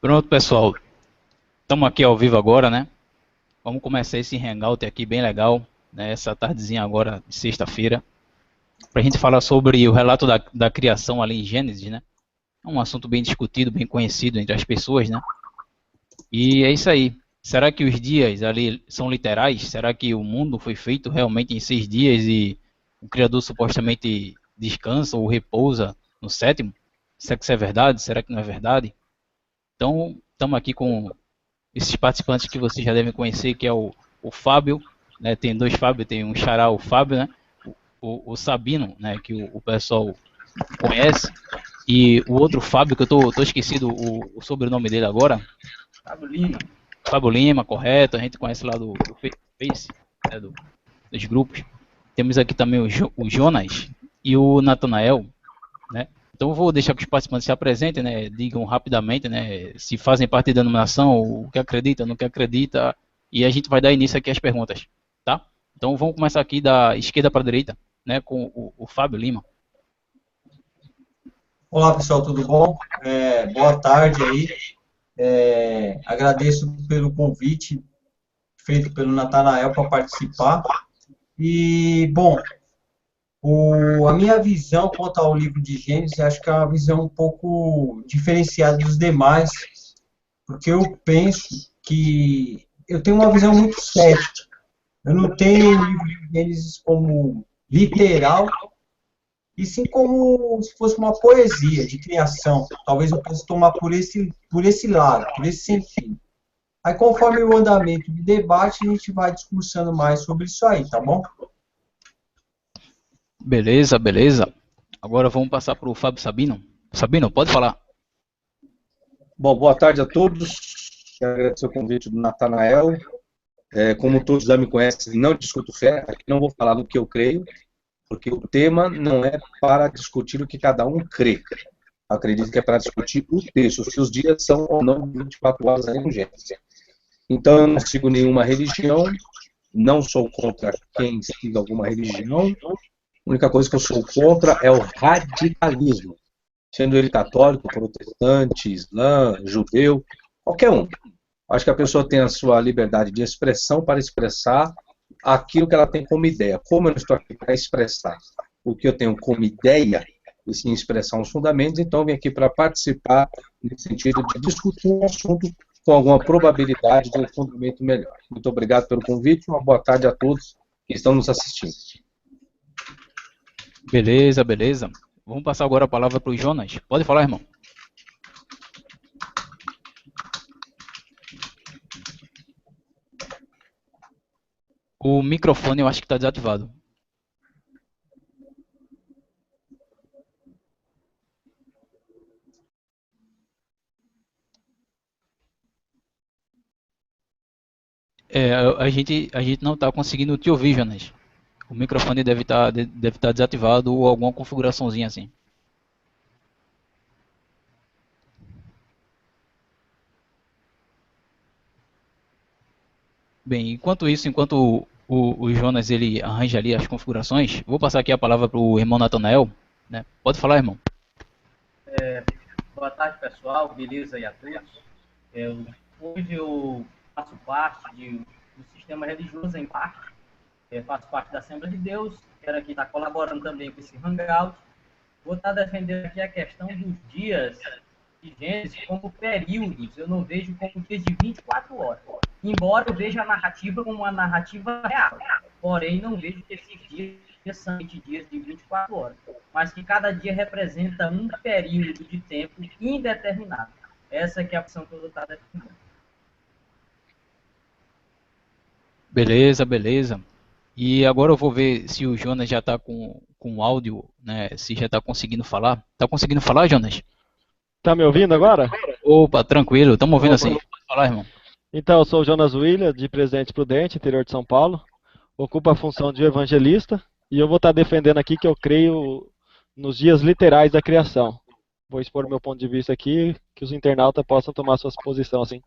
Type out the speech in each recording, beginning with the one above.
Pronto, pessoal. Estamos aqui ao vivo agora, né? Vamos começar esse hangout aqui bem legal, né? Essa tardezinha agora de sexta-feira, para a gente falar sobre o relato da criação ali em Gênesis, né? É um assunto bem discutido, bem conhecido entre as pessoas, né? E é isso aí. Será que os dias ali são literais? Será que o mundo foi feito realmente em 6 dias e o Criador supostamente descansa ou repousa no sétimo? Será que isso é verdade? Será que não é verdade? Então, estamos aqui com esses participantes que vocês já devem conhecer, que é o Fábio, né? Tem dois Fábio, tem um xará, o Fábio, né? O Sabino, né? Que o pessoal conhece, e o outro Fábio, que eu tô esquecido o sobrenome dele agora. Fábio Lima. Fábio Lima, correto, a gente conhece lá do Face, né? Dos grupos. Temos aqui também o Jonas e o Natanael, né? Então eu vou deixar que os participantes se apresentem, né? Digam rapidamente, né? Se fazem parte da denominação, o que acredita, no que acredita, e a gente vai dar início aqui às perguntas, tá? Então vamos começar aqui da esquerda para a direita, né? Com o Fábio Lima. Olá, pessoal, tudo bom? Boa tarde aí. Agradeço pelo convite feito pelo Natanael para participar. E, bom, a minha visão quanto ao livro de Gênesis, acho que é uma visão um pouco diferenciada dos demais, porque eu penso que eu tenho uma visão muito cética. Eu não tenho o livro de Gênesis como literal, e sim como se fosse uma poesia de criação. Talvez eu possa tomar por esse lado, por esse sentido. Aí, conforme o andamento do debate, a gente vai discursando mais sobre isso aí, tá bom? Beleza, beleza. Agora vamos passar para o Fábio Sabino. Sabino, pode falar. Bom, boa tarde a todos. Quero agradecer o convite do Natanael. Como todos já me conhecem, não discuto fé, aqui não vou falar do que eu creio, porque o tema não é para discutir o que cada um crê. Acredito que é para discutir o texto, se os dias são ou não 24 horas aí no Gênesis. Então, eu não sigo nenhuma religião, não sou contra quem siga alguma religião. A única coisa que eu sou contra é o radicalismo, sendo ele católico, protestante, islã, judeu, qualquer um. Acho que a pessoa tem a sua liberdade de expressão para expressar aquilo que ela tem como ideia. Como eu não estou aqui para expressar o que eu tenho como ideia, e sim expressar os fundamentos, então eu vim aqui para participar no sentido de discutir um assunto com alguma probabilidade de um fundamento melhor. Muito obrigado pelo convite, uma boa tarde a todos que estão nos assistindo. Beleza, beleza. Vamos passar agora a palavra para o Jonas. Pode falar, irmão. O microfone eu acho que está desativado. A gente não está conseguindo te ouvir, Jonas. O microfone deve tá desativado ou alguma configuraçãozinha assim. Bem, enquanto isso, enquanto o Jonas ele arranja ali as configurações, vou passar aqui a palavra para o irmão Natanael, né? Pode falar, irmão. Boa tarde, pessoal. Beleza aí a todos. Hoje eu faço parte do sistema religioso, em parte. Faço parte da Assembleia de Deus. Quero aqui estar colaborando também com esse Hangout. Vou estar defendendo aqui a questão dos dias de Gênesis como períodos. Eu não vejo como dias de 24 horas. Embora eu veja a narrativa como uma narrativa real. Porém, não vejo que esses dias são dias de 24 horas. Mas que cada dia representa um período de tempo indeterminado. Essa que é a opção que eu vou estar defendendo. Beleza, beleza. E agora eu vou ver se o Jonas já está com o áudio, né? Se já está conseguindo falar. Tá conseguindo falar, Jonas? Tá me ouvindo agora? Opa, tranquilo. Estamos ouvindo Opa. assim. Pode falar, irmão. Então, eu sou o Jonas William, de Presidente Prudente, interior de São Paulo. Ocupo a função de evangelista e eu vou estar defendendo aqui que eu creio nos dias literais da criação. Vou expor o meu ponto de vista aqui, que os internautas possam tomar suas posições assim.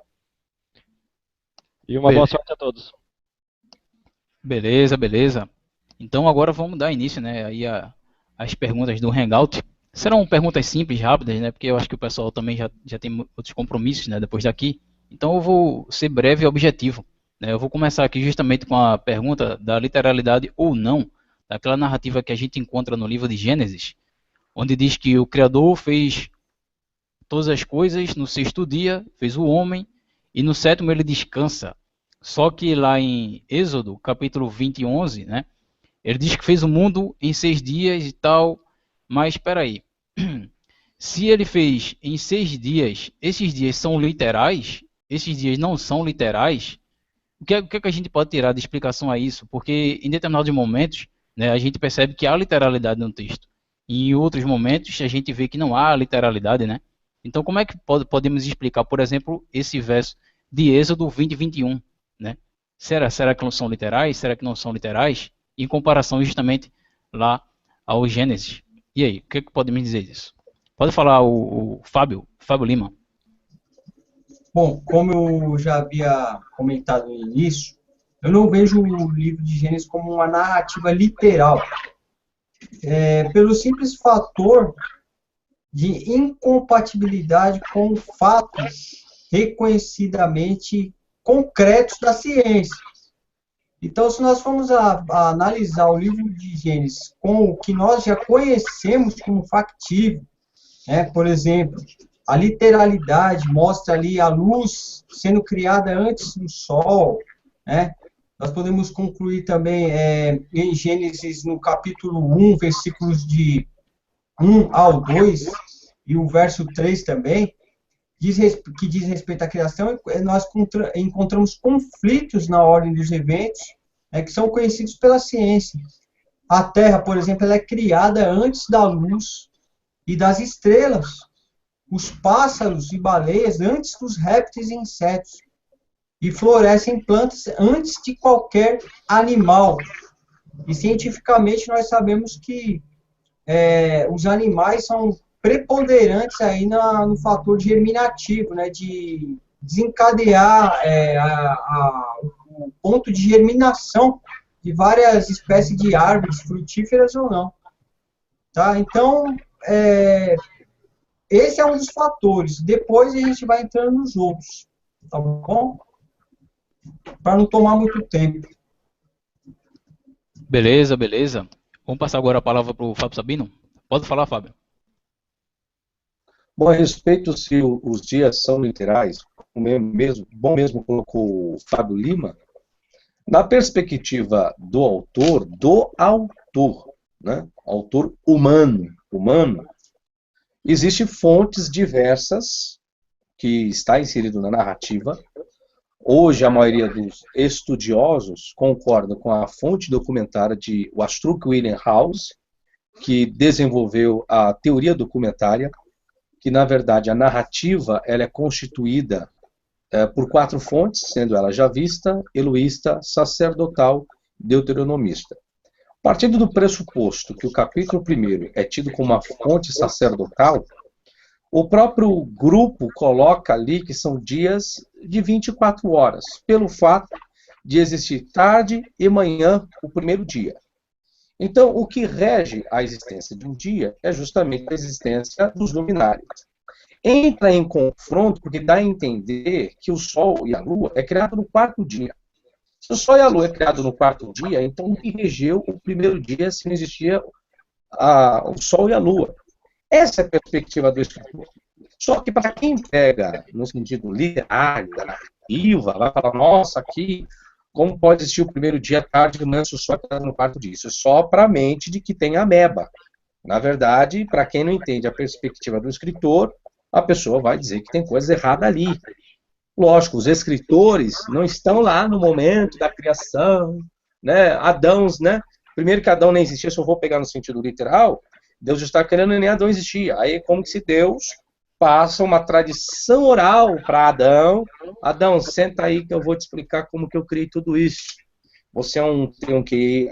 E uma boa sorte a todos. Beleza, beleza. Então agora vamos dar início, né, aí às perguntas do Hangout. Serão perguntas simples, rápidas, né? Porque eu acho que o pessoal também já tem outros compromissos, né? Depois daqui. Então eu vou ser breve e objetivo, né? Eu vou começar aqui justamente com a pergunta da literalidade ou não daquela narrativa que a gente encontra no livro de Gênesis, onde diz que o Criador fez todas as coisas no sexto dia, fez o homem, e no sétimo ele descansa. Só que lá em Êxodo, capítulo 20 e 11, né? Ele diz que fez o mundo em 6 dias e tal, mas espera aí. Se ele fez em 6 dias, esses dias são literais? Esses dias não são literais? O que é que a gente pode tirar de explicação a isso? Porque em determinados momentos, né, a gente percebe que há literalidade no texto. E em outros momentos a gente vê que não há literalidade, né? Então como é que podemos explicar, por exemplo, esse verso de Êxodo 20 e 21, né? Será que não são literais? Será que não são literais? Em comparação justamente lá ao Gênesis. E aí, o que podemos dizer disso? Pode falar o Fábio Lima. Bom, como eu já havia comentado no início, eu não vejo o livro de Gênesis como uma narrativa literal, pelo simples fator de incompatibilidade com fatos reconhecidamente concretos da ciência. Então, se nós formos a analisar o livro de Gênesis com o que nós já conhecemos como factível, né, por exemplo, a literalidade mostra ali a luz sendo criada antes do sol, né? Nós podemos concluir também em Gênesis, no capítulo 1, versículos de 1 ao 2, e o verso 3 também, que diz respeito à criação, nós encontramos conflitos na ordem dos eventos, que são conhecidos pela ciência. A Terra, por exemplo, ela é criada antes da luz e das estrelas. Os pássaros e baleias antes dos répteis e insetos. E florescem plantas antes de qualquer animal. E cientificamente nós sabemos que os animais são preponderantes aí no fator germinativo, né, de desencadear o ponto de germinação de várias espécies de árvores, frutíferas ou não. Tá? Então, esse é um dos fatores. Depois a gente vai entrando nos outros. Tá bom? Para não tomar muito tempo. Beleza. Vamos passar agora a palavra para o Fábio Sabino. Pode falar, Fábio. Bom, a respeito se os dias são literais, bom mesmo colocou o Fábio Lima, na perspectiva do autor, né, autor humano, existem fontes diversas que está inserido na narrativa. Hoje, a maioria dos estudiosos concorda com a fonte documentária de Wastruck William House, que desenvolveu a teoria documentária, que, na verdade, a narrativa ela é constituída por 4 fontes, sendo ela javista, eloísta, sacerdotal, deuteronomista. Partindo do pressuposto que o capítulo 1º é tido como uma fonte sacerdotal, o próprio grupo coloca ali que são dias de 24 horas, pelo fato de existir tarde e manhã o primeiro dia. Então, o que rege a existência de um dia é justamente a existência dos luminares. Entra em confronto porque dá a entender que o Sol e a Lua é criado no 4º dia. Se o Sol e a Lua é criado no 4º dia, então o que regeu o primeiro dia se não existia o Sol e a Lua? Essa é a perspectiva do escritor. Só que para quem pega no sentido literário, da narrativa, vai falar, nossa, aqui, como pode existir o primeiro dia, tarde, manhã, se o Sol é criado no 4º dia? Isso é só para a mente de que tem ameba. Na verdade, para quem não entende a perspectiva do escritor, a pessoa vai dizer que tem coisa errada ali. Lógico, os escritores não estão lá no momento da criação, né? Adão, né? Primeiro que Adão nem existia, se eu vou pegar no sentido literal, Deus já está querendo nem Adão existia. Aí é como se Deus passa uma tradição oral para Adão. Adão, senta aí que eu vou te explicar como que eu criei tudo isso. Você tem um QI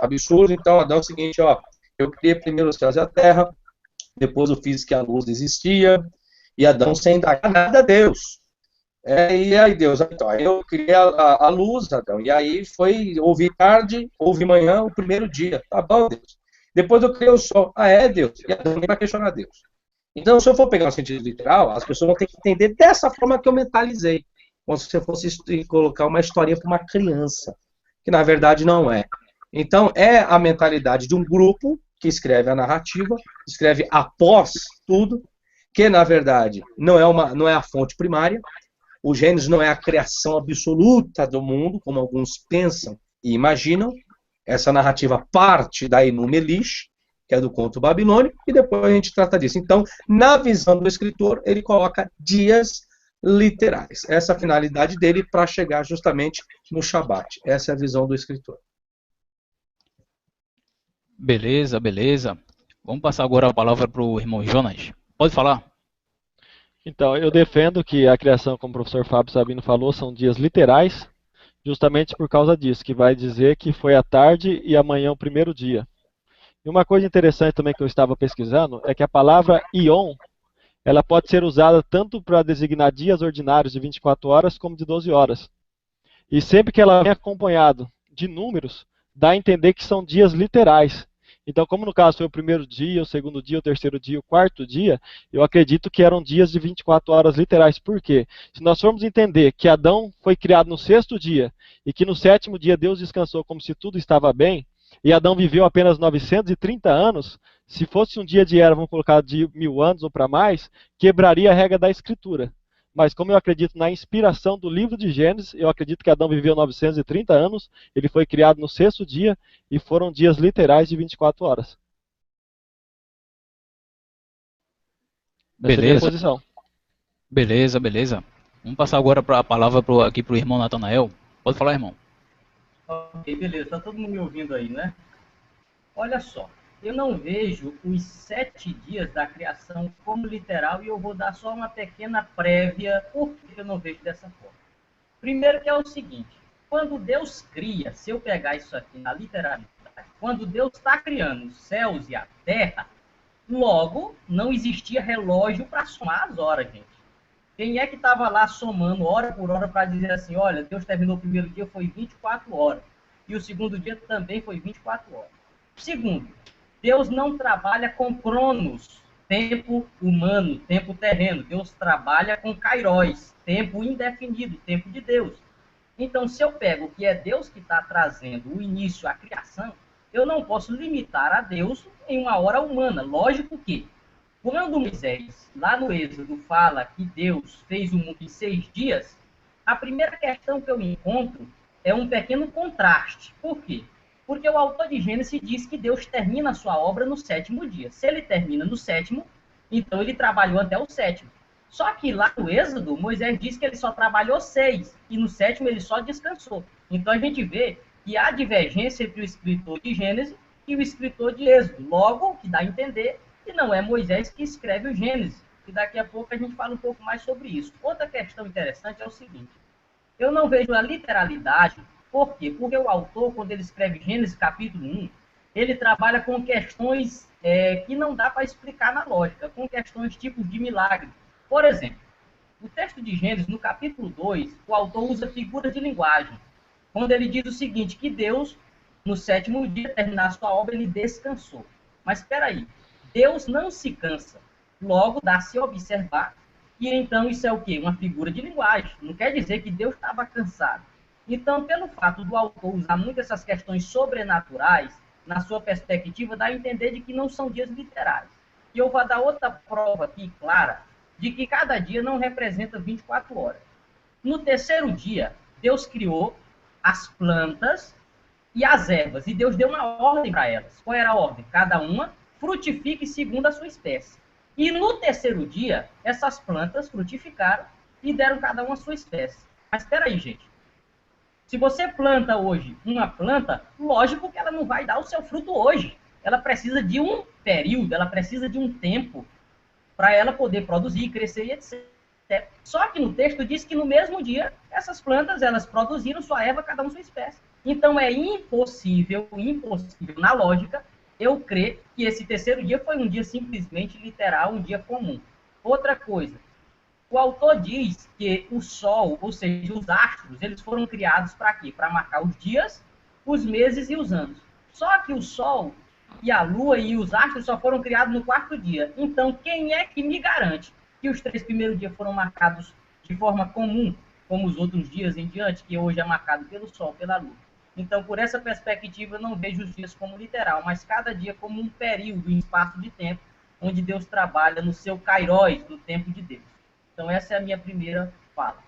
absurdo, então Adão é o seguinte, ó, eu criei primeiro os céus e a terra, depois eu fiz que a luz existia, e Adão sem indagar nada a Deus. E aí Deus, então, aí eu criei a luz, Adão, e aí foi, houve tarde, houve manhã, o primeiro dia. Tá bom, Deus. Depois eu criei o Sol. Ah, é Deus. E Adão nem vai questionar Deus. Então, se eu for pegar um sentido literal, as pessoas vão ter que entender dessa forma que eu mentalizei. Como se você fosse colocar uma historinha para uma criança, que na verdade não é. Então, é a mentalidade de um grupo que escreve a narrativa, escreve após tudo, que na verdade não é a fonte primária. O Gênesis não é a criação absoluta do mundo, como alguns pensam e imaginam. Essa narrativa parte da Enuma Elish, que é do conto babilônico, e depois a gente trata disso. Então, na visão do escritor, ele coloca dias literais. Essa é a finalidade dele para chegar justamente no Shabat. Essa é a visão do escritor. Beleza, beleza. Vamos passar agora a palavra para o irmão Jonas. Pode falar? Então, eu defendo que a criação, como o professor Fábio Sabino falou, são dias literais, justamente por causa disso, que vai dizer que foi a tarde e amanhã o primeiro dia. E uma coisa interessante também que eu estava pesquisando é que a palavra ion, ela pode ser usada tanto para designar dias ordinários de 24 horas como de 12 horas. E sempre que ela vem acompanhado de números, dá a entender que são dias literais. Então, como no caso foi o primeiro dia, o segundo dia, o terceiro dia, o quarto dia, eu acredito que eram dias de 24 horas literais. Por quê? Se nós formos entender que Adão foi criado no sexto dia e que no sétimo dia Deus descansou como se tudo estava bem, e Adão viveu apenas 930 anos, se fosse um dia de era, vamos colocar de 1000 anos ou para mais, quebraria a regra da Escritura. Mas como eu acredito na inspiração do livro de Gênesis, eu acredito que Adão viveu 930 anos, ele foi criado no sexto dia, e foram dias literais de 24 horas. Essa é a minha Beleza, posição. beleza, beleza. Vamos passar agora a palavra aqui para o irmão Natanael. Pode falar, irmão. Ok, beleza. Tá todo mundo me ouvindo aí, né? Olha só, eu não vejo os 7 dias da criação como literal e eu vou dar só uma pequena prévia por que eu não vejo dessa forma. Primeiro que é o seguinte, quando Deus cria, se eu pegar isso aqui na literalidade, quando Deus está criando os céus e a terra, logo não existia relógio para somar as horas, gente. Quem é que estava lá somando hora por hora para dizer assim, olha, Deus terminou o primeiro dia, foi 24 horas. E o segundo dia também foi 24 horas. Segundo, Deus não trabalha com cronos, tempo humano, tempo terreno. Deus trabalha com kairos, tempo indefinido, tempo de Deus. Então, se eu pego que é Deus que está trazendo o início à criação, eu não posso limitar a Deus em uma hora humana. Lógico que, quando Moisés, lá no Êxodo, fala que Deus fez o mundo em 6 dias, a primeira questão que eu encontro é um pequeno contraste. Por quê? Porque o autor de Gênesis diz que Deus termina a sua obra no 7º dia. Se ele termina no 7º, então ele trabalhou até o 7º. Só que lá no Êxodo, Moisés diz que ele só trabalhou 6, e no 7º ele só descansou. Então a gente vê que há divergência entre o escritor de Gênesis e o escritor de Êxodo. Logo, o que dá a entender que não é Moisés que escreve o Gênesis. E daqui a pouco a gente fala um pouco mais sobre isso. Outra questão interessante é o seguinte, eu não vejo a literalidade. Por quê? Porque o autor, quando ele escreve Gênesis capítulo 1, ele trabalha com questões que não dá para explicar na lógica, com questões tipo de milagre. Por exemplo, no texto de Gênesis, no capítulo 2, o autor usa figuras de linguagem, quando ele diz o seguinte, que Deus, no 7º dia, terminar a sua obra, ele descansou. Mas espera aí, Deus não se cansa. Logo, dá-se a observar que então isso é o quê? Uma figura de linguagem. Não quer dizer que Deus estava cansado. Então, pelo fato do autor usar muito essas questões sobrenaturais, na sua perspectiva, dá a entender de que não são dias literais. E eu vou dar outra prova aqui, clara, de que cada dia não representa 24 horas. No terceiro dia, Deus criou as plantas e as ervas, e Deus deu uma ordem para elas. Qual era a ordem? Cada uma frutifique segundo a sua espécie. E no terceiro dia, essas plantas frutificaram e deram cada uma a sua espécie. Mas espera aí, gente. Se você planta hoje uma planta, lógico que ela não vai dar o seu fruto hoje. Ela precisa de um período, ela precisa de um tempo para ela poder produzir, crescer e etc. Só que no texto diz que no mesmo dia, essas plantas, elas produziram sua erva, cada uma sua espécie. Então é impossível na lógica, eu crer que esse terceiro dia foi um dia simplesmente literal, um dia comum. Outra coisa, o autor diz que o Sol, ou seja, os astros, eles foram criados para quê? Para marcar os dias, os meses e os anos. Só que o Sol e a lua e os astros só foram criados no quarto dia. Então, quem é que me garante que os 3 primeiros dias foram marcados de forma comum, como os outros dias em diante, que hoje é marcado pelo sol, pela lua? Então, por essa perspectiva, eu não vejo os dias como literal, mas cada dia como um período, um espaço de tempo, onde Deus trabalha no seu kairos, no tempo de Deus. Então, essa é a minha primeira fala.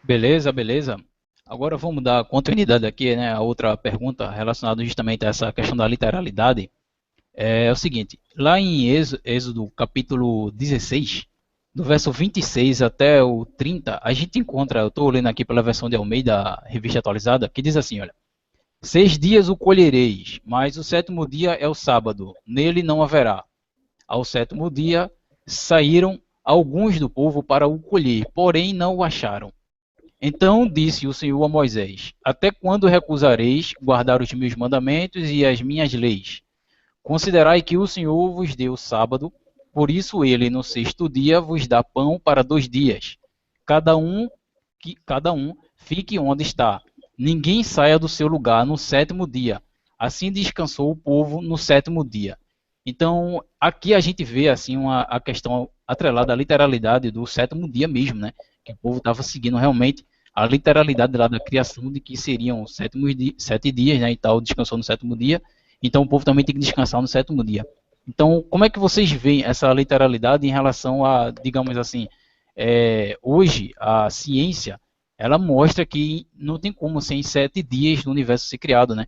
Beleza, beleza. Agora vamos dar continuidade aqui, né? A outra pergunta relacionada justamente a essa questão da literalidade. É o seguinte, lá em Êxodo capítulo 16, do verso 26 até o 30, a gente encontra, eu estou lendo aqui pela versão de Almeida, revista atualizada, que diz assim, olha, 6 dias o colhereis, mas o 7º dia é o sábado, nele não haverá. Ao 7º dia saíram alguns do povo para o colher, porém não o acharam. Então disse o Senhor a Moisés, até quando recusareis guardar os meus mandamentos e as minhas leis? Considerai que o Senhor vos deu o sábado, por isso ele no 6º dia vos dá pão para 2 dias. Cada um fique onde está. Ninguém saia do seu lugar no 7º dia. Assim descansou o povo no 7º dia. Então, aqui a gente vê assim a questão atrelada à literalidade do 7º dia mesmo, né? Que o povo estava seguindo realmente a literalidade lá da criação, de que seriam 7 dias, né? E tal, descansou no 7º dia. Então o povo também tem que descansar no 7º dia. Então, como é que vocês veem essa literalidade em relação a, digamos assim, hoje a ciência, ela mostra que não tem como ser em 7 dias do universo ser criado, né?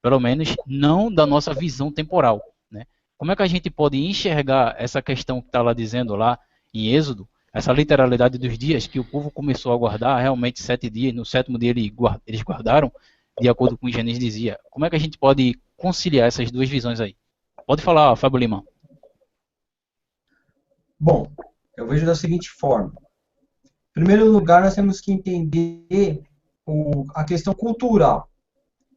Pelo menos não da nossa visão temporal, né? Como é que a gente pode enxergar essa questão que está lá dizendo lá em Êxodo, essa literalidade dos dias que o povo começou a guardar, realmente 7 dias, no 7º dia eles guardaram, de acordo com o Gênesis dizia. Como é que a gente pode conciliar essas duas visões aí? Pode falar, Fábio Lima. Bom, eu vejo da seguinte forma. Em primeiro lugar, nós temos que entender a questão cultural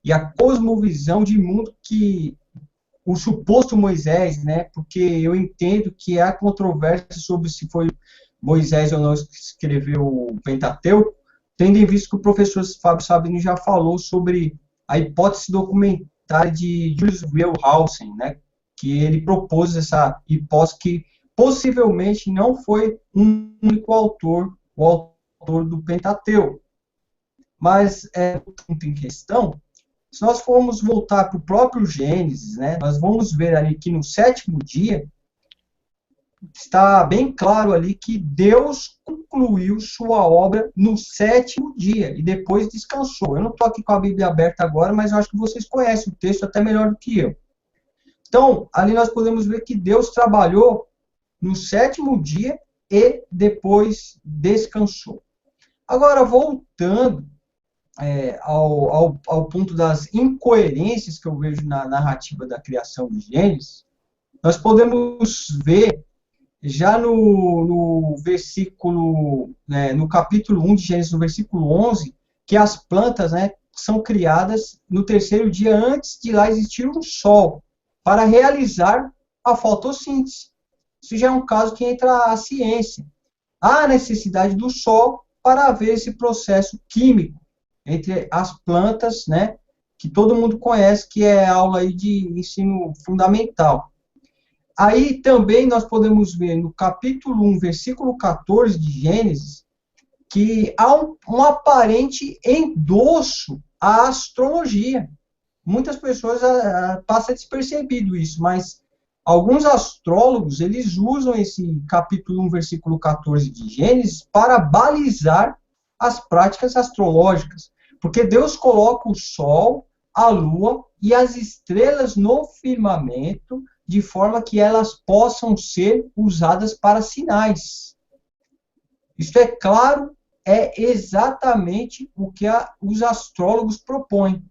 e a cosmovisão de mundo que o suposto Moisés, né? Porque eu entendo que há controvérsia sobre se foi Moisés ou não que escreveu o Pentateuco, tendo em vista que o professor Fábio Sabino já falou sobre a hipótese documentária de Julius Wellhausen, né? Que ele propôs essa hipótese que possivelmente não foi um único autor, o autor do Pentateuco. Mas, o ponto em questão, se nós formos voltar para o próprio Gênesis, né, nós vamos ver ali que no 7º dia, está bem claro ali que Deus concluiu sua obra no 7º dia e depois descansou. Eu não estou aqui com a Bíblia aberta agora, mas eu acho que vocês conhecem o texto até melhor do que eu. Então, ali nós podemos ver que Deus trabalhou no 7º dia e depois descansou. Agora, voltando ao ponto das incoerências que eu vejo na narrativa da criação de Gênesis, nós podemos ver já no versículo, no capítulo 1 de Gênesis, no versículo 11, que as plantas, né, são criadas no 3º dia antes de lá existir um sol, para realizar a fotossíntese. Isso já é um caso que entra a ciência. Há necessidade do sol para haver esse processo químico entre as plantas, né, que todo mundo conhece, que é aula aí de ensino fundamental. Aí também nós podemos ver no capítulo 1, versículo 14 de Gênesis, que há um aparente endosso à astrologia. Muitas pessoas passam despercebido isso, mas alguns astrólogos, eles usam esse capítulo 1, versículo 14 de Gênesis para balizar as práticas astrológicas. Porque Deus coloca o Sol, a Lua e as estrelas no firmamento de forma que elas possam ser usadas para sinais. Isso é claro, é exatamente o que os astrólogos propõem.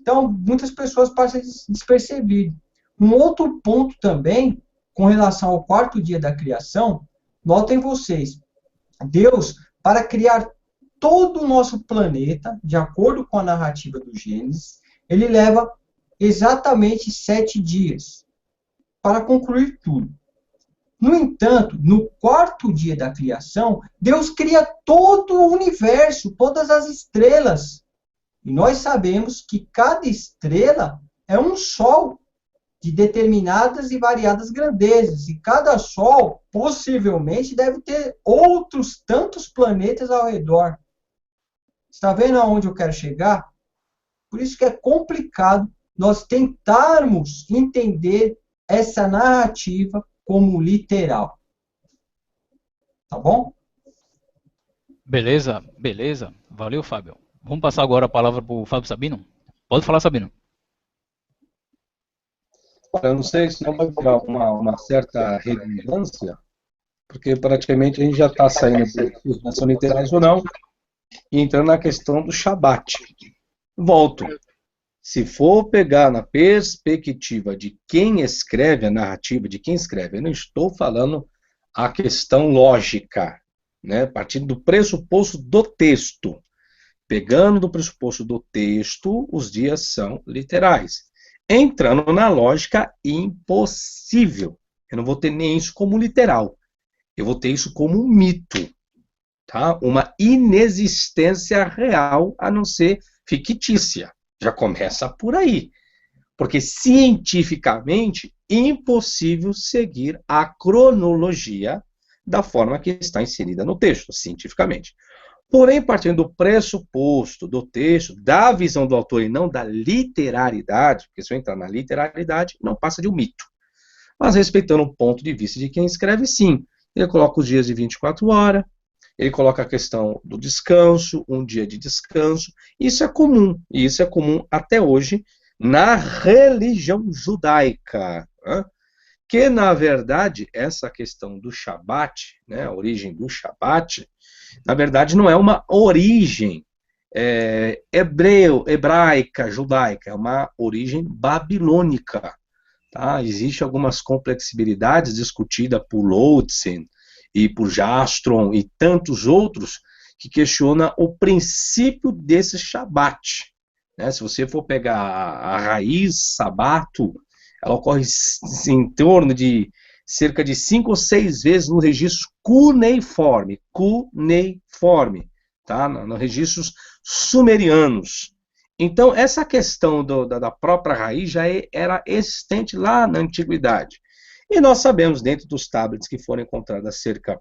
Então, muitas pessoas passam despercebido. Um outro ponto também, com relação ao 4º dia da criação, notem vocês, Deus, para criar todo o nosso planeta, de acordo com a narrativa do Gênesis, ele leva exatamente 7 dias para concluir tudo. No entanto, no 4º dia da criação, Deus cria todo o universo, todas as estrelas. E nós sabemos que cada estrela é um sol de determinadas e variadas grandezas. E cada sol, possivelmente, deve ter outros tantos planetas ao redor. Está vendo aonde eu quero chegar? Por isso que é complicado nós tentarmos entender essa narrativa como literal. Tá bom? Beleza, beleza. Valeu, Fábio. Vamos passar agora a palavra para o Fábio Sabino. Pode falar, Sabino. Olha, eu não sei se não vai virar uma certa redundância, porque praticamente a gente já está saindo dos não são literais ou não, e entrando na questão do Shabat. Volto. Se for pegar na perspectiva de quem escreve a narrativa, de quem escreve, eu não estou falando a questão lógica, né? Partindo do pressuposto do texto. Pegando do pressuposto do texto, os dias são literais. Entrando na lógica, impossível. Eu não vou ter nem isso como literal. Eu vou ter isso como um mito. Tá? Uma inexistência real, a não ser fictícia. Já começa por aí. Porque cientificamente, impossível seguir a cronologia da forma que está inserida no texto, cientificamente. Porém, partindo do pressuposto do texto, da visão do autor e não da literalidade, porque se eu entrar na literalidade, não passa de um mito. Mas respeitando o ponto de vista de quem escreve, sim. Ele coloca os dias de 24 horas, ele coloca a questão do descanso, um dia de descanso. Isso é comum, e isso é comum até hoje na religião judaica. Né? Que, na verdade, essa questão do Shabat, né, a origem do Shabat, na verdade, não é uma origem hebraica, judaica, é uma origem babilônica. Tá? Existem algumas complexibilidades discutidas por Lodzen e por Jastron e tantos outros que questionam o princípio desse Shabat. Né? Se você for pegar a raiz sabato, ela ocorre em torno de cerca de 5 ou 6 vezes no registro cuneiforme, tá? Nos registros sumerianos. Então, essa questão da própria raiz já era existente lá na antiguidade. E nós sabemos, dentro dos tablets que foram encontrados acerca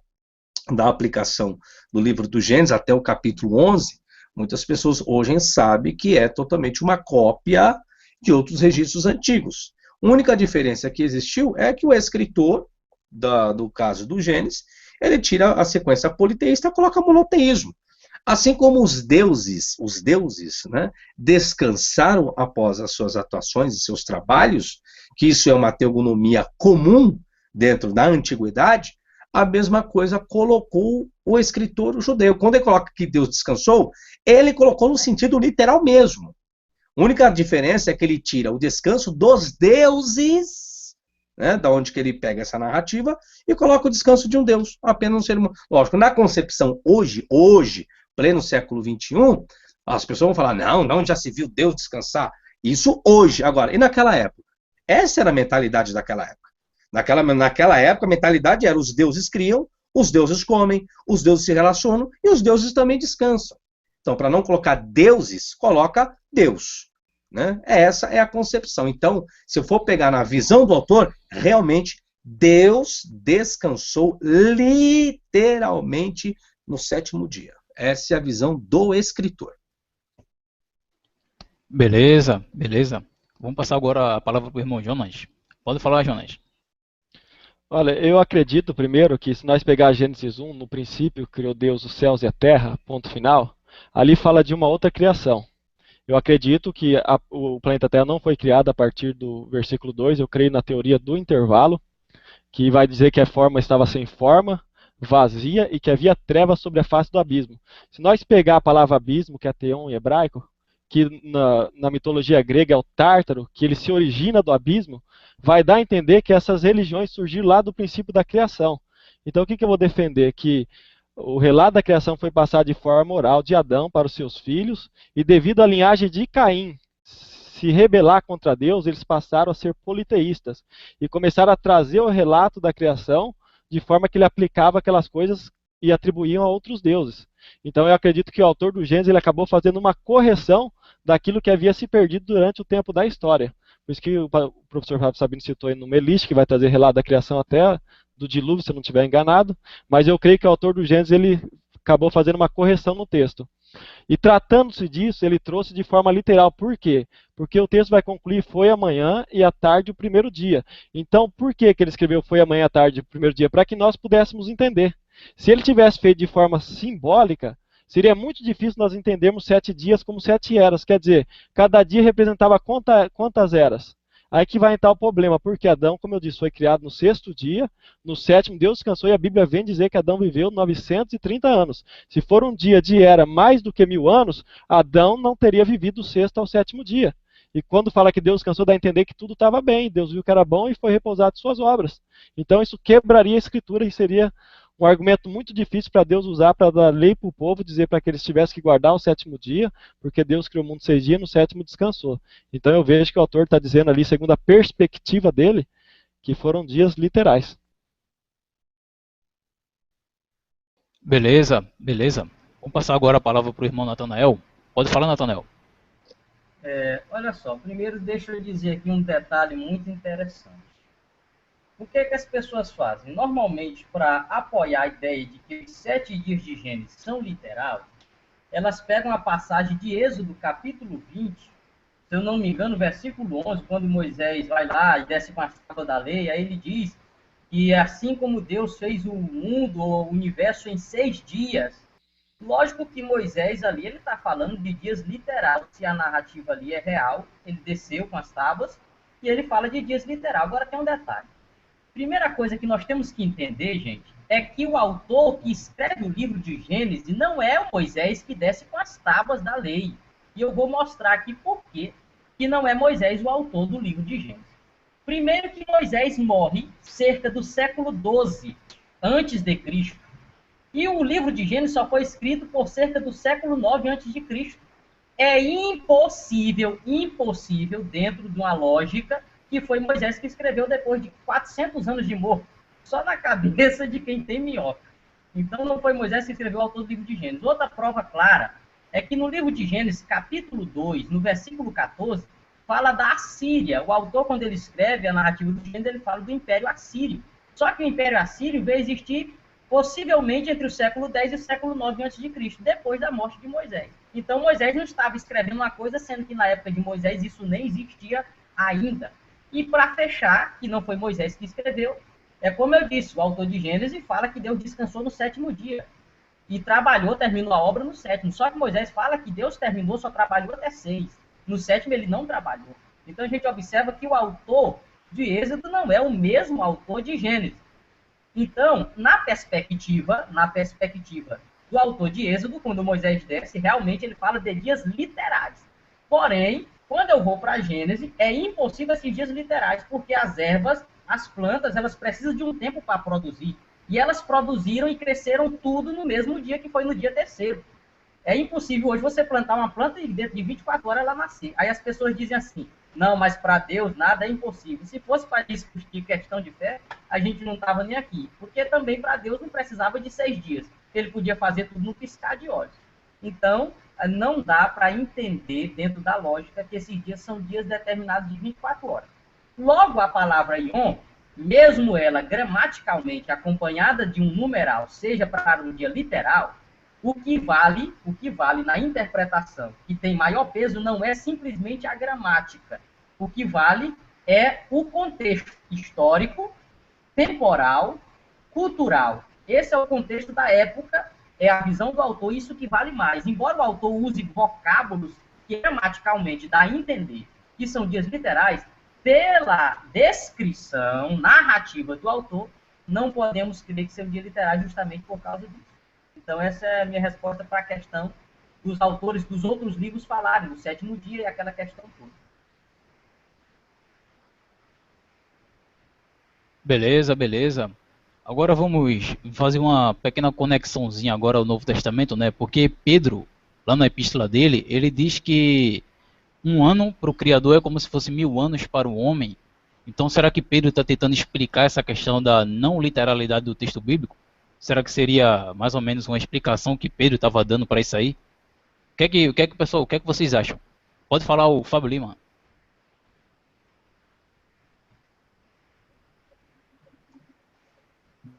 da aplicação do livro do Gênesis até o capítulo 11, muitas pessoas hoje sabem que é totalmente uma cópia de outros registros antigos. A única diferença que existiu é que o escritor, do caso do Gênesis, ele tira a sequência politeísta e coloca monoteísmo. Assim como os deuses, né, descansaram após as suas atuações e seus trabalhos, que isso é uma teogonomia comum dentro da antiguidade, a mesma coisa colocou o escritor judeu. Quando ele coloca que Deus descansou, ele colocou no sentido literal mesmo. A única diferença é que ele tira o descanso dos deuses, né, da onde que ele pega essa narrativa, e coloca o descanso de um deus, apenas um ser humano. Lógico, na concepção hoje, pleno século XXI, as pessoas vão falar, não, já se viu Deus descansar. Isso hoje, agora. E naquela época? Essa era a mentalidade daquela época. Naquela época, a mentalidade era os deuses criam, os deuses comem, os deuses se relacionam, e os deuses também descansam. Então, para não colocar deuses, coloca Deus. Né? Essa é a concepção. Então, se eu for pegar na visão do autor, realmente Deus descansou literalmente no 7º dia. Essa é a visão do escritor. Beleza, beleza. Vamos passar agora a palavra para o irmão Jonas. Pode falar, Jonas. Olha, eu acredito primeiro que se nós pegar Gênesis 1, no princípio criou Deus os céus e a terra, ponto final, ali fala de uma outra criação. Eu acredito que o planeta Terra não foi criado a partir do versículo 2, eu creio na teoria do intervalo, que vai dizer que a forma estava sem forma, vazia e que havia trevas sobre a face do abismo. Se nós pegar a palavra abismo, que é teon em hebraico, que na mitologia grega é o Tártaro, que ele se origina do abismo, vai dar a entender que essas religiões surgiram lá do princípio da criação. Então o que eu vou defender? Que o relato da criação foi passado de forma oral de Adão para os seus filhos, e devido à linhagem de Caim se rebelar contra Deus, eles passaram a ser politeístas e começaram a trazer o relato da criação de forma que ele aplicava aquelas coisas e atribuíam a outros deuses. Então eu acredito que o autor do Gênesis ele acabou fazendo uma correção daquilo que havia se perdido durante o tempo da história. Por isso que o professor Fábio Sabino citou aí no Meliste, que vai trazer relato da criação até do dilúvio, se eu não estiver enganado, mas eu creio que o autor do Gênesis ele acabou fazendo uma correção no texto. E tratando-se disso, ele trouxe de forma literal. Por quê? Porque o texto vai concluir foi amanhã e à tarde o primeiro dia. Então, por que ele escreveu foi amanhã e à tarde o primeiro dia? Para que nós pudéssemos entender. Se ele tivesse feito de forma simbólica, seria muito difícil nós entendermos 7 dias como 7 eras. Quer dizer, cada dia representava quantas eras? Aí que vai entrar o problema, porque Adão, como eu disse, foi criado no 6º dia, no 7º Deus descansou e a Bíblia vem dizer que Adão viveu 930 anos. Se for um dia de era mais do que 1000 anos, Adão não teria vivido do 6º ao 7º dia. E quando fala que Deus descansou, dá a entender que tudo estava bem, Deus viu que era bom e foi repousado de suas obras. Então isso quebraria a Escritura e seria um argumento muito difícil para Deus usar para dar lei para o povo, dizer para que eles tivessem que guardar o 7º dia, porque Deus criou o mundo 6 dias, no 7º descansou. Então eu vejo que o autor está dizendo ali, segundo a perspectiva dele, que foram dias literais. Beleza, beleza. Vamos passar agora a palavra para o irmão Natanael. Pode falar, Natanael. Olha só, primeiro deixa eu dizer aqui um detalhe muito interessante. O que é que as pessoas fazem? Normalmente, para apoiar a ideia de que os 7 dias de Gênesis são literais, elas pegam a passagem de Êxodo, capítulo 20, se eu não me engano, versículo 11, quando Moisés vai lá e desce com a tábua da lei, aí ele diz que assim como Deus fez o mundo, o universo em 6 dias, lógico que Moisés ali, ele está falando de dias literais, se a narrativa ali é real, ele desceu com as tábuas, e ele fala de dias literais. Agora tem um detalhe. Primeira coisa que nós temos que entender, gente, é que o autor que escreve o livro de Gênesis não é o Moisés que desce com as tábuas da lei. E eu vou mostrar aqui por que não é Moisés o autor do livro de Gênesis. Primeiro que Moisés morre cerca do século 12 antes de Cristo. E o livro de Gênesis só foi escrito por cerca do século 9 antes de Cristo. É impossível dentro de uma lógica que foi Moisés que escreveu depois de 400 anos de morto, só na cabeça de quem tem minhoca. Então não foi Moisés que escreveu o autor do livro de Gênesis. Outra prova clara é que no livro de Gênesis, capítulo 2, no versículo 14, fala da Assíria. O autor, quando ele escreve a narrativa do Gênesis, ele fala do Império Assírio. Só que o Império Assírio veio existir possivelmente entre o século 10 e o século 9 a.C., depois da morte de Moisés. Então Moisés não estava escrevendo uma coisa, sendo que na época de Moisés isso nem existia ainda. E para fechar, que não foi Moisés que escreveu, é como eu disse, o autor de Gênesis fala que Deus descansou no 7º dia. E terminou a obra no 7º. Só que Moisés fala que Deus terminou, só trabalhou até 6. No 7º ele não trabalhou. Então a gente observa que o autor de Êxodo não é o mesmo autor de Gênesis. Então, na perspectiva do autor de Êxodo, quando Moisés desce, realmente ele fala de dias literais. Porém, quando eu vou para Gênesis, é impossível esses dias literais, porque as ervas, as plantas, elas precisam de um tempo para produzir. E elas produziram e cresceram tudo no mesmo dia, que foi no dia 3º. É impossível hoje você plantar uma planta e dentro de 24 horas ela nascer. Aí as pessoas dizem assim, não, mas para Deus nada é impossível. Se fosse para discutir questão de fé, a gente não estava nem aqui. Porque também para Deus não precisava de 6 dias. Ele podia fazer tudo no piscar de olhos. Então, não dá para entender dentro da lógica que esses dias são dias determinados de 24 horas. Logo, a palavra Yom, mesmo ela gramaticalmente acompanhada de um numeral, seja para um dia literal, o que vale na interpretação, que tem maior peso, não é simplesmente a gramática. O que vale é o contexto histórico, temporal, cultural. Esse é o contexto da época, é a visão do autor, isso que vale mais. Embora o autor use vocábulos que gramaticalmente dá a entender que são dias literais, pela descrição narrativa do autor, não podemos crer que sejam dias literais justamente por causa disso. Então, essa é a minha resposta para a questão dos autores dos outros livros falarem do 7º dia e aquela questão toda. Beleza, beleza. Agora vamos fazer uma pequena conexãozinha agora ao Novo Testamento, né? Porque Pedro, lá na epístola dele, ele diz que um ano para o Criador é como se fosse 1000 anos para o homem. Então, será que Pedro está tentando explicar essa questão da não literalidade do texto bíblico? Será que seria mais ou menos uma explicação que Pedro estava dando para isso aí? O que é que vocês acham? Pode falar o Fábio Lima.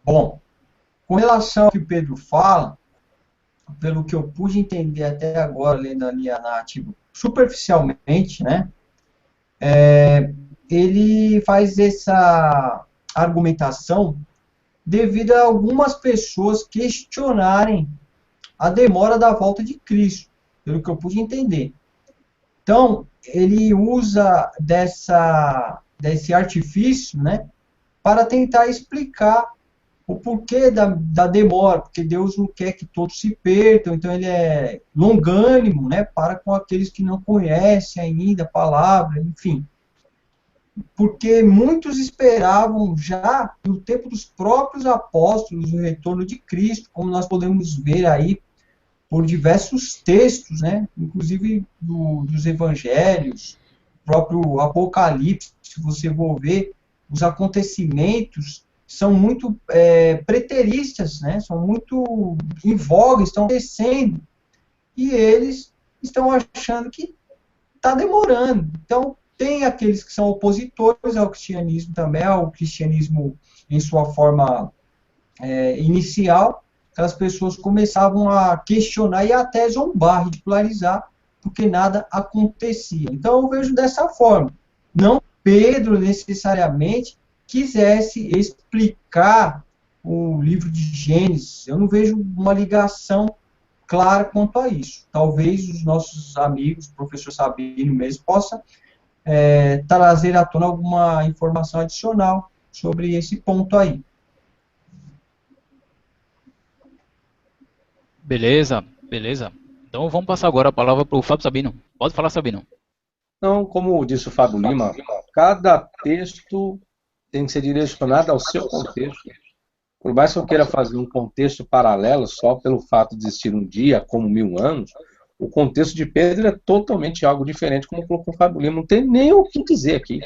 Bom, com relação ao que o Pedro fala, pelo que eu pude entender até agora, lendo ali a narrativa superficialmente, né, ele faz essa argumentação devido a algumas pessoas questionarem a demora da volta de Cristo, pelo que eu pude entender. Então, ele usa desse artifício, né, para tentar explicar o porquê da demora, porque Deus não quer que todos se percam, então ele é longânimo, né, para com aqueles que não conhecem ainda a palavra, enfim. Porque muitos esperavam já, no tempo dos próprios apóstolos, o retorno de Cristo, como nós podemos ver aí por diversos textos, né, inclusive dos evangelhos, próprio Apocalipse, se você for ver, os acontecimentos são muito preteristas, né, são muito em voga, estão descendo, e eles estão achando que está demorando. Então, tem aqueles que são opositores ao cristianismo também, ao cristianismo em sua forma inicial, aquelas pessoas começavam a questionar e até zombar, ridicularizar, porque nada acontecia. Então eu vejo dessa forma. Não Pedro necessariamente quisesse explicar o livro de Gênesis. Eu não vejo uma ligação clara quanto a isso. Talvez os nossos amigos, o professor Sabino mesmo, possa trazer à tona alguma informação adicional sobre esse ponto aí. Beleza, beleza. Então vamos passar agora a palavra para o Fábio Sabino. Pode falar, Sabino. Então, como disse o Fábio Lima, cada texto tem que ser direcionado ao seu contexto. Por mais que eu queira fazer um contexto paralelo só pelo fato de existir um dia como 1000 anos, o contexto de Pedro é totalmente algo diferente, como colocou o Fábio Lima. Não tem nem o que dizer aqui.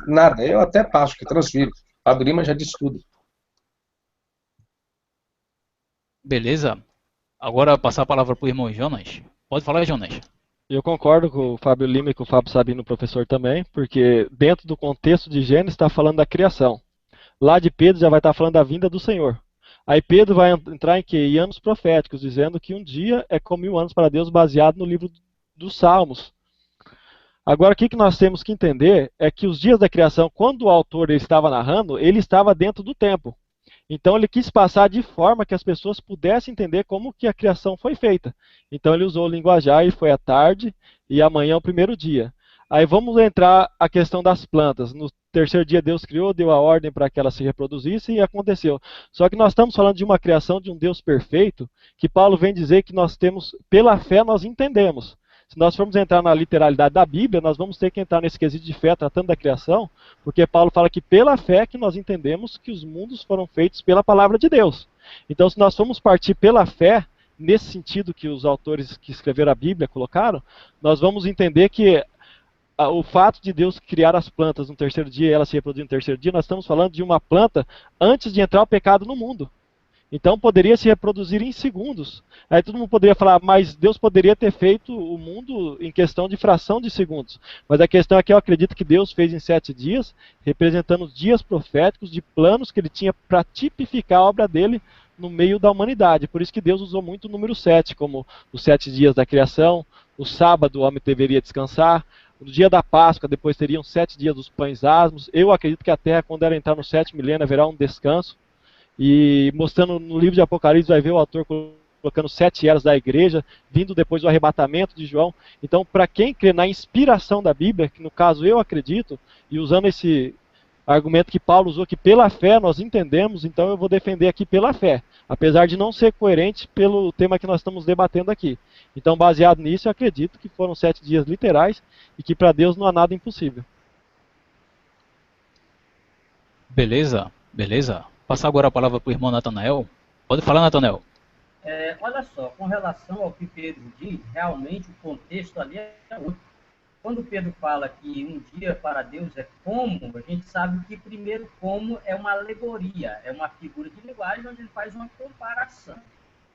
Nada. Eu até passo, que transfiro. O Fábio Lima já disse tudo. Beleza. Agora passar a palavra para o irmão Jonas. Pode falar, Jonas. Eu concordo com o Fábio Lima e com o Fábio Sabino, professor, também, porque dentro do contexto de Gênesis está falando da criação. Lá de Pedro já vai estar falando da vinda do Senhor. Aí Pedro vai entrar em quê? Em anos proféticos, dizendo que um dia é como 1000 anos para Deus, baseado no livro dos Salmos. Agora, o que nós temos que entender é que os dias da criação, quando o autor estava narrando, ele estava dentro do tempo. Então ele quis passar de forma que as pessoas pudessem entender como que a criação foi feita. Então ele usou o linguajar e foi à tarde e amanhã é o primeiro dia. Aí vamos entrar a questão das plantas. No terceiro dia Deus criou, deu a ordem para que elas se reproduzissem e aconteceu. Só que nós estamos falando de uma criação de um Deus perfeito, que Paulo vem dizer que nós temos, pela fé nós entendemos. Se nós formos entrar na literalidade da Bíblia, nós vamos ter que entrar nesse quesito de fé, tratando da criação, porque Paulo fala que pela fé que nós entendemos que os mundos foram feitos pela palavra de Deus. Então, se nós formos partir pela fé, nesse sentido que os autores que escreveram a Bíblia colocaram, nós vamos entender que o fato de Deus criar as plantas no terceiro dia e elas se reproduzirem no terceiro dia, nós estamos falando de uma planta antes de entrar o pecado no mundo. Então poderia se reproduzir em segundos. Aí todo mundo poderia falar, mas Deus poderia ter feito o mundo em questão de fração de segundos. Mas a questão é que eu acredito que Deus fez em 7 dias, representando os dias proféticos de planos que ele tinha para tipificar a obra dele no meio da humanidade. Por isso que Deus usou muito o número 7, como os 7 dias da criação, o sábado o homem deveria descansar, no dia da Páscoa depois teriam 7 dias dos pães asmos. Eu acredito que a Terra, quando ela entrar no 7º milênio, haverá um descanso. E mostrando no livro de Apocalipse, vai ver o autor colocando 7 eras da igreja, vindo depois do arrebatamento de João. Então, para quem crê na inspiração da Bíblia, que no caso eu acredito, e usando esse argumento que Paulo usou, que pela fé nós entendemos, então eu vou defender aqui pela fé, apesar de não ser coerente pelo tema que nós estamos debatendo aqui. Então, baseado nisso, eu acredito que foram 7 dias literais e que para Deus não há nada impossível. Beleza, beleza. Passar agora a palavra para o irmão Natanael. Pode falar, Natanael. Olha só, com relação ao que Pedro diz, realmente o contexto ali é outro. Quando Pedro fala que um dia para Deus é como, a gente sabe que primeiro como é uma alegoria, é uma figura de linguagem onde ele faz uma comparação.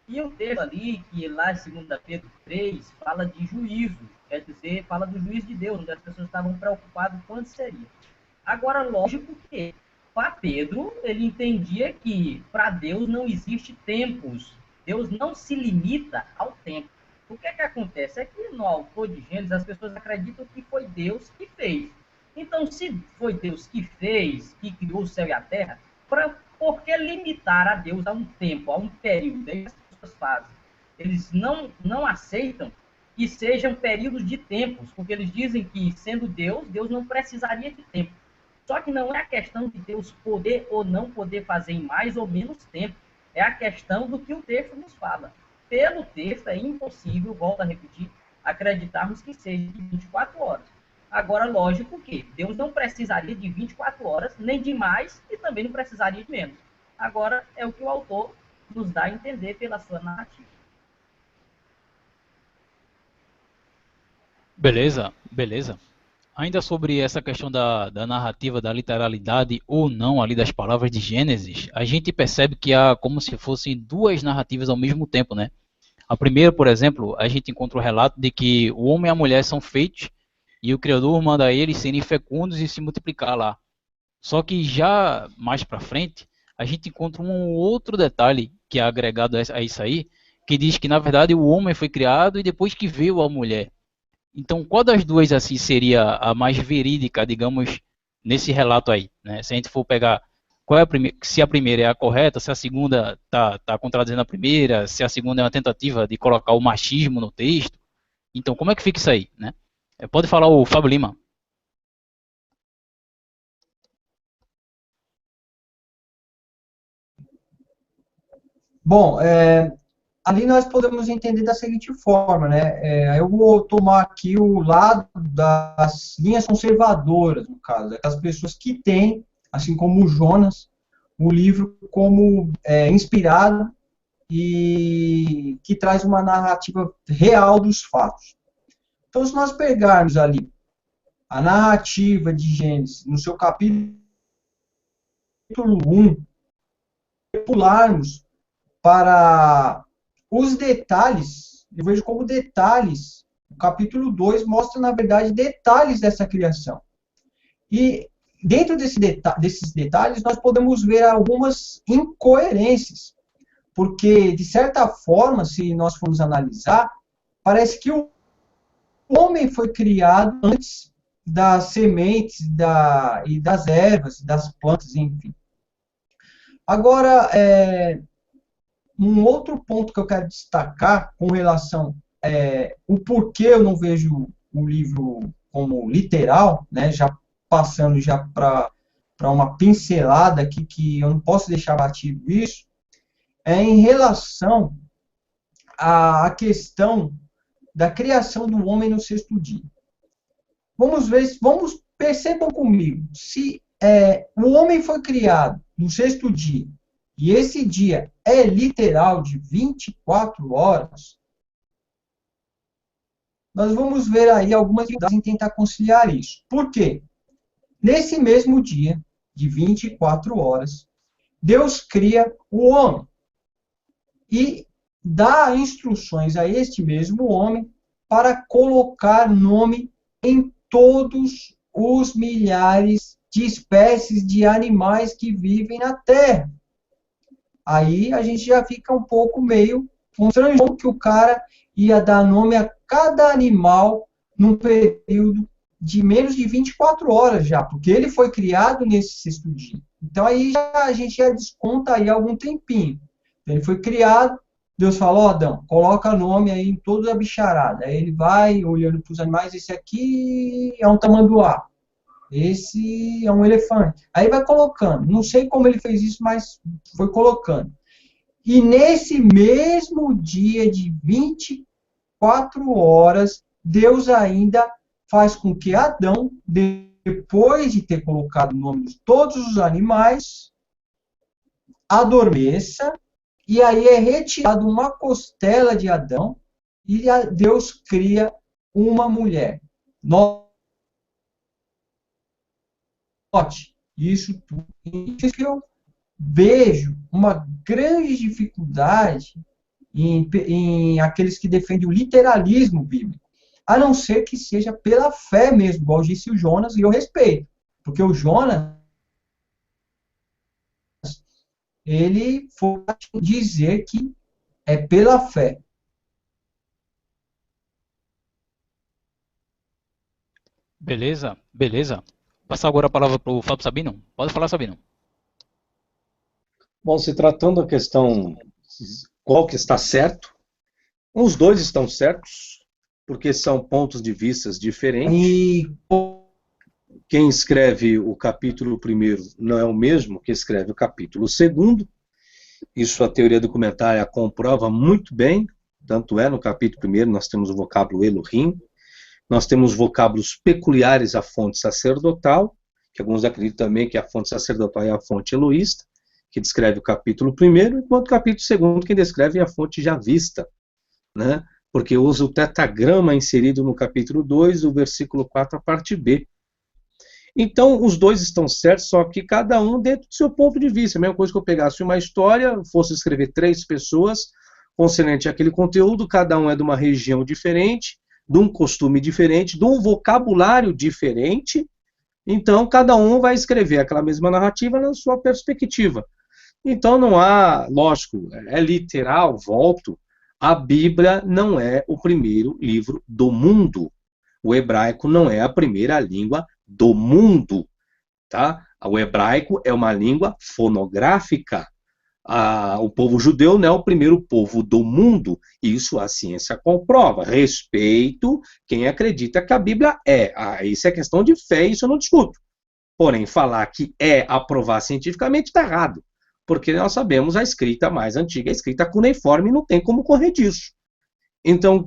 E o texto ali, que lá em 2 Pedro 3, fala de juízo. quer dizer, fala do juízo de Deus, onde as pessoas estavam preocupadas quando seria. Agora, lógico que para Pedro, ele entendia que para Deus não existe tempos. Deus não se limita ao tempo. O que é que acontece? É que no autor de Gênesis, as pessoas acreditam que foi Deus que fez. Então, se foi Deus que fez, que criou o céu e a terra, por que limitar a Deus a um tempo, a um período? É isso que as pessoas fazem. Eles não aceitam que sejam períodos de tempos, porque eles dizem que, sendo Deus, Deus não precisaria de tempo. Só que não é a questão de Deus poder ou não poder fazer em mais ou menos tempo. É a questão do que o texto nos fala. Pelo texto, é impossível, volto a repetir, acreditarmos que seja de 24 horas. Agora, lógico que Deus não precisaria de 24 horas, nem de mais, e também não precisaria de menos. Agora, é o que o autor nos dá a entender pela sua narrativa. Beleza, beleza. Ainda sobre essa questão da narrativa, da literalidade ou não ali das palavras de Gênesis, a gente percebe que há como se fossem duas narrativas ao mesmo tempo, né? A primeira, por exemplo, a gente encontra o relato de que o homem e a mulher são feitos e o Criador manda eles serem fecundos e se multiplicar lá. Só que já mais para frente, a gente encontra um outro detalhe que é agregado a isso aí, que diz que na verdade o homem foi criado e depois que veio a mulher. Então, qual das duas assim seria a mais verídica, digamos, nesse relato aí, né? Se a gente for pegar qual é se a primeira é a correta, se a segunda tá contradizendo a primeira, se a segunda é uma tentativa de colocar o machismo no texto. Então, como é que fica isso aí, né? Pode falar o Fábio Lima. Bom, ali nós podemos entender da seguinte forma, né? Eu vou tomar aqui o lado das linhas conservadoras, no caso, das pessoas que têm, assim como o Jonas, o livro como inspirado e que traz uma narrativa real dos fatos. Então, se nós pegarmos ali a narrativa de Gênesis, no seu capítulo 1, pularmos para os detalhes, eu vejo como detalhes, o capítulo 2 mostra, na verdade, detalhes dessa criação. E dentro desses detalhes, nós podemos ver algumas incoerências, porque, de certa forma, se nós formos analisar, parece que o homem foi criado antes das sementes e das ervas, das plantas, enfim. Agora, um outro ponto que eu quero destacar com relação o porquê eu não vejo o livro como literal, né, já passando já para uma pincelada aqui que eu não posso deixar batido isso, é em relação à questão da criação do homem no sexto dia. Percebam comigo, se o homem foi criado no sexto dia, e esse dia é literal de 24 horas, nós vamos ver aí algumas dificuldades em tentar conciliar isso. Por quê? Nesse mesmo dia, de 24 horas, Deus cria o homem e dá instruções a este mesmo homem para colocar nome em todos os milhares de espécies de animais que vivem na Terra. Aí a gente já fica um pouco meio constrangido que o cara ia dar nome a cada animal num período de menos de 24 horas já, porque ele foi criado nesse sexto dia. Então aí a gente já desconta aí algum tempinho. Ele foi criado, Deus falou, Adão, coloca nome aí em toda a bicharada. Aí ele vai olhando para os animais, esse aqui é um tamanduá, esse é um elefante. Aí vai colocando, não sei como ele fez isso, mas foi colocando. E nesse mesmo dia de 24 horas, Deus ainda faz com que Adão, depois de ter colocado o nome de todos os animais, adormeça, e aí é retirado uma costela de Adão, e Deus cria uma mulher. Note, isso tudo. Isso que eu vejo uma grande dificuldade em aqueles que defendem o literalismo bíblico. a não ser que seja pela fé mesmo, igual disse o Jonas, e eu respeito. Porque o Jonas, ele foi dizer que é pela fé. Beleza, beleza. Vou passar agora a palavra para o Fábio Sabino. Pode falar, Sabino. Bom, se tratando da questão qual que está certo, os dois estão certos, porque são pontos de vista diferentes. E Quem escreve o capítulo 1º não é o mesmo que escreve o capítulo 2º. Isso a teoria documentária comprova muito bem. Tanto é, no capítulo 1º nós temos o vocábulo Elohim, nós temos vocábulos peculiares à fonte sacerdotal, que alguns acreditam também que a fonte sacerdotal é a fonte eloísta, que descreve o capítulo 1º, enquanto o capítulo 2º quem descreve é a fonte javista, né? Porque usa o tetagrama inserido no capítulo 2, o versículo 4, a parte B. Então, os dois estão certos, só que cada um dentro do seu ponto de vista. A mesma coisa que eu pegasse uma história, fosse escrever 3 pessoas concernente àquele conteúdo, cada um é de uma região diferente, de um costume diferente, de um vocabulário diferente, então cada um vai escrever aquela mesma narrativa na sua perspectiva. Então não há, lógico, é literal, volto, a Bíblia não é o primeiro livro do mundo. O hebraico não é a primeira língua do mundo, tá? O hebraico é uma língua fonográfica. O povo judeu não é o primeiro povo do mundo. Isso a ciência comprova. Respeito quem acredita que a Bíblia é. Isso é questão de fé, isso eu não discuto. Porém, falar que é aprovar cientificamente está errado. Porque nós sabemos a escrita mais antiga, a escrita cuneiforme, não tem como correr disso. Então,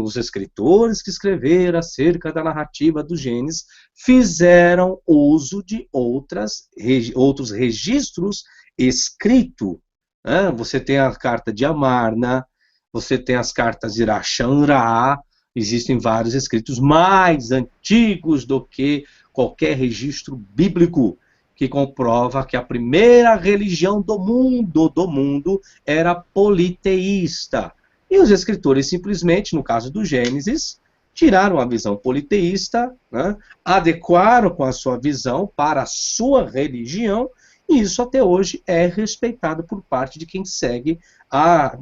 os escritores que escreveram acerca da narrativa do Gênesis fizeram uso de outros registros escritos. Né? Você tem a carta de Amarna, você tem as cartas de Irachanra, existem vários escritos mais antigos do que qualquer registro bíblico que comprova que a primeira religião do mundo era politeísta. E os escritores simplesmente, no caso do Gênesis, tiraram a visão politeísta, né, adequaram com a sua visão para a sua religião, e isso até hoje é respeitado por parte de quem segue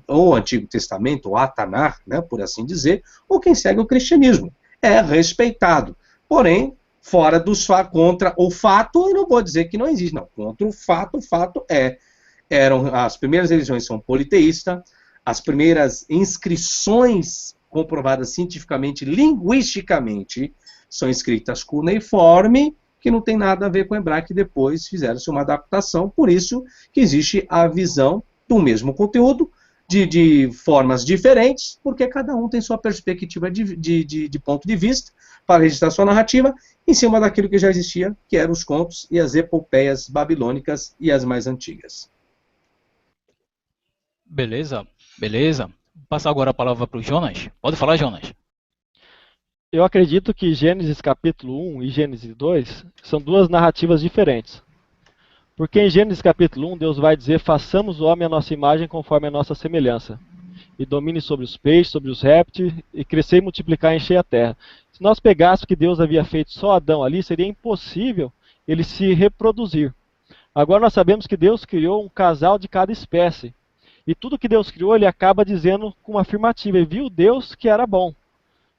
o Antigo Testamento, ou a Tanar, né, por assim dizer, ou quem segue o cristianismo. É respeitado. Porém, fora dos contra o fato, eu não vou dizer que não existe, não. Contra o fato as primeiras religiões são politeístas, as primeiras inscrições comprovadas cientificamente, linguisticamente, são escritas cuneiforme, que não tem nada a ver com o hebraico, e depois fizeram-se uma adaptação, por isso que existe a visão do mesmo conteúdo, de formas diferentes, porque cada um tem sua perspectiva de ponto de vista para registrar sua narrativa, em cima daquilo que já existia, que eram os contos e as epopeias babilônicas e as mais antigas. Beleza, beleza. Vou passar agora a palavra para o Jonas. Pode falar, Jonas. Eu acredito que Gênesis capítulo 1 e Gênesis 2 são duas narrativas diferentes. Porque em Gênesis capítulo 1, Deus vai dizer: façamos o homem à nossa imagem conforme a nossa semelhança, e domine sobre os peixes, sobre os répteis, e crescer e multiplicar e encher a terra. Se nós pegássemos que Deus havia feito só Adão ali, seria impossível ele se reproduzir. Agora nós sabemos que Deus criou um casal de cada espécie. E tudo que Deus criou, ele acaba dizendo com uma afirmativa: e viu Deus que era bom.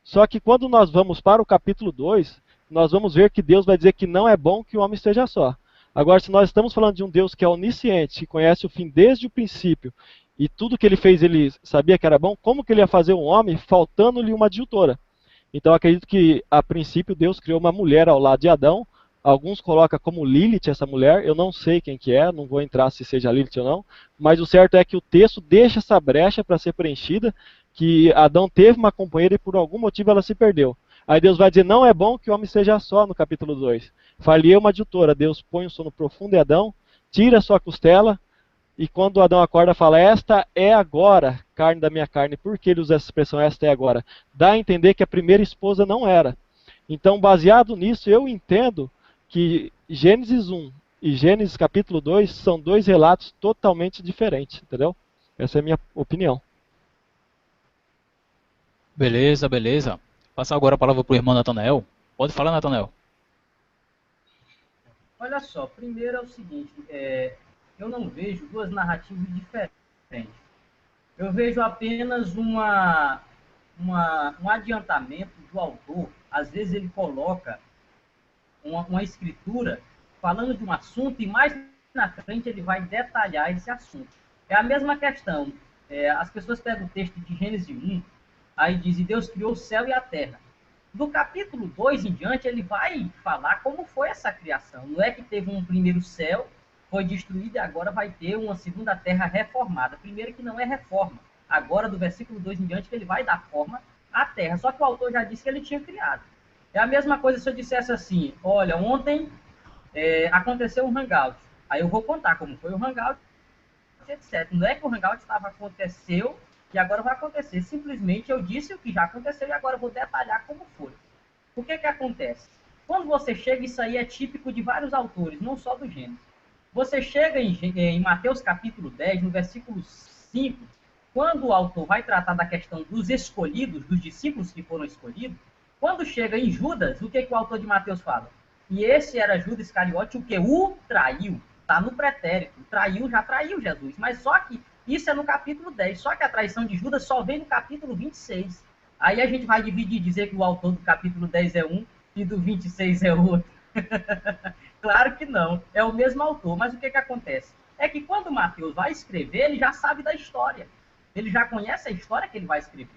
Só que quando nós vamos para o capítulo 2, nós vamos ver que Deus vai dizer que não é bom que o homem esteja só. Agora, se nós estamos falando de um Deus que é onisciente, que conhece o fim desde o princípio, e tudo que ele fez ele sabia que era bom, como que ele ia fazer um homem faltando-lhe uma adjutora? Então, acredito que, a princípio, Deus criou uma mulher ao lado de Adão. Alguns colocam como Lilith essa mulher, eu não sei quem que é, não vou entrar se seja Lilith ou não, mas o certo é que o texto deixa essa brecha para ser preenchida, que Adão teve uma companheira e por algum motivo ela se perdeu. Aí Deus vai dizer: não é bom que o homem seja só, no capítulo 2. Falhei uma adjutora. Deus põe um sono profundo em Adão, tira a sua costela, e quando Adão acorda fala: esta é agora carne da minha carne. Por que ele usa essa expressão, esta é agora? Dá a entender que a primeira esposa não era. Então, baseado nisso, eu entendo que Gênesis 1 e Gênesis capítulo 2 são dois relatos totalmente diferentes, entendeu? Essa é a minha opinião. Beleza, beleza. Vou passar agora a palavra para o irmão Natanael. Pode falar, Natanael. Olha só, primeiro é o seguinte, eu não vejo duas narrativas diferentes. Eu vejo apenas um adiantamento do autor. Às vezes ele coloca uma escritura falando de um assunto e mais na frente ele vai detalhar esse assunto. É a mesma questão. As pessoas pegam o texto de Gênesis 1, aí diz, e Deus criou o céu e a terra. Do capítulo 2 em diante, ele vai falar como foi essa criação. Não é que teve um primeiro céu, foi destruído e agora vai ter uma segunda terra reformada. Primeiro que não é reforma. Agora, do versículo 2 em diante, que ele vai dar forma à terra. Só que o autor já disse que ele tinha criado. É a mesma coisa se eu dissesse assim, olha, ontem aconteceu um hangout. Aí eu vou contar como foi o hangout, etc. Não é que o hangout aconteceu e agora vai acontecer. Simplesmente eu disse o que já aconteceu e agora eu vou detalhar como foi. O que acontece? Quando você chega, isso aí é típico de vários autores, não só do Gênesis. Você chega em Mateus capítulo 10, no versículo 5, quando o autor vai tratar da questão dos escolhidos, dos discípulos que foram escolhidos, quando chega em Judas, o que o autor de Mateus fala? E esse era Judas Iscariote, o que o traiu. Está no pretérito. Traiu, já traiu Jesus. Mas só que isso é no capítulo 10. Só que a traição de Judas só vem no capítulo 26. Aí a gente vai dividir e dizer que o autor do capítulo 10 é um e do 26 é outro. Claro que não. É o mesmo autor. Mas o que acontece? É que quando Mateus vai escrever, ele já sabe da história. Ele já conhece a história que ele vai escrever.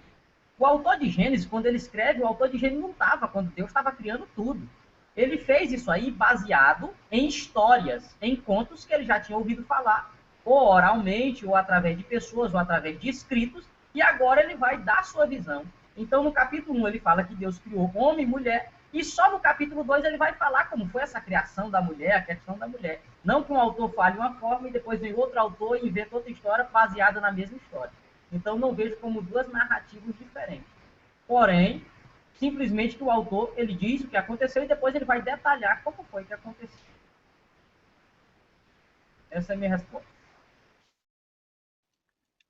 O autor de Gênesis, quando ele escreve, o autor de Gênesis não estava quando Deus estava criando tudo. Ele fez isso aí baseado em histórias, em contos que ele já tinha ouvido falar, ou oralmente, ou através de pessoas, ou através de escritos, e agora ele vai dar a sua visão. Então, no capítulo 1, ele fala que Deus criou homem e mulher, e só no capítulo 2 ele vai falar como foi essa criação da mulher, a questão da mulher. Não que um autor fale uma forma e depois vem outro autor e inventa outra história baseada na mesma história. Então, não vejo como duas narrativas diferentes. Porém, simplesmente que o autor, ele diz o que aconteceu e depois ele vai detalhar como foi que aconteceu. Essa é a minha resposta.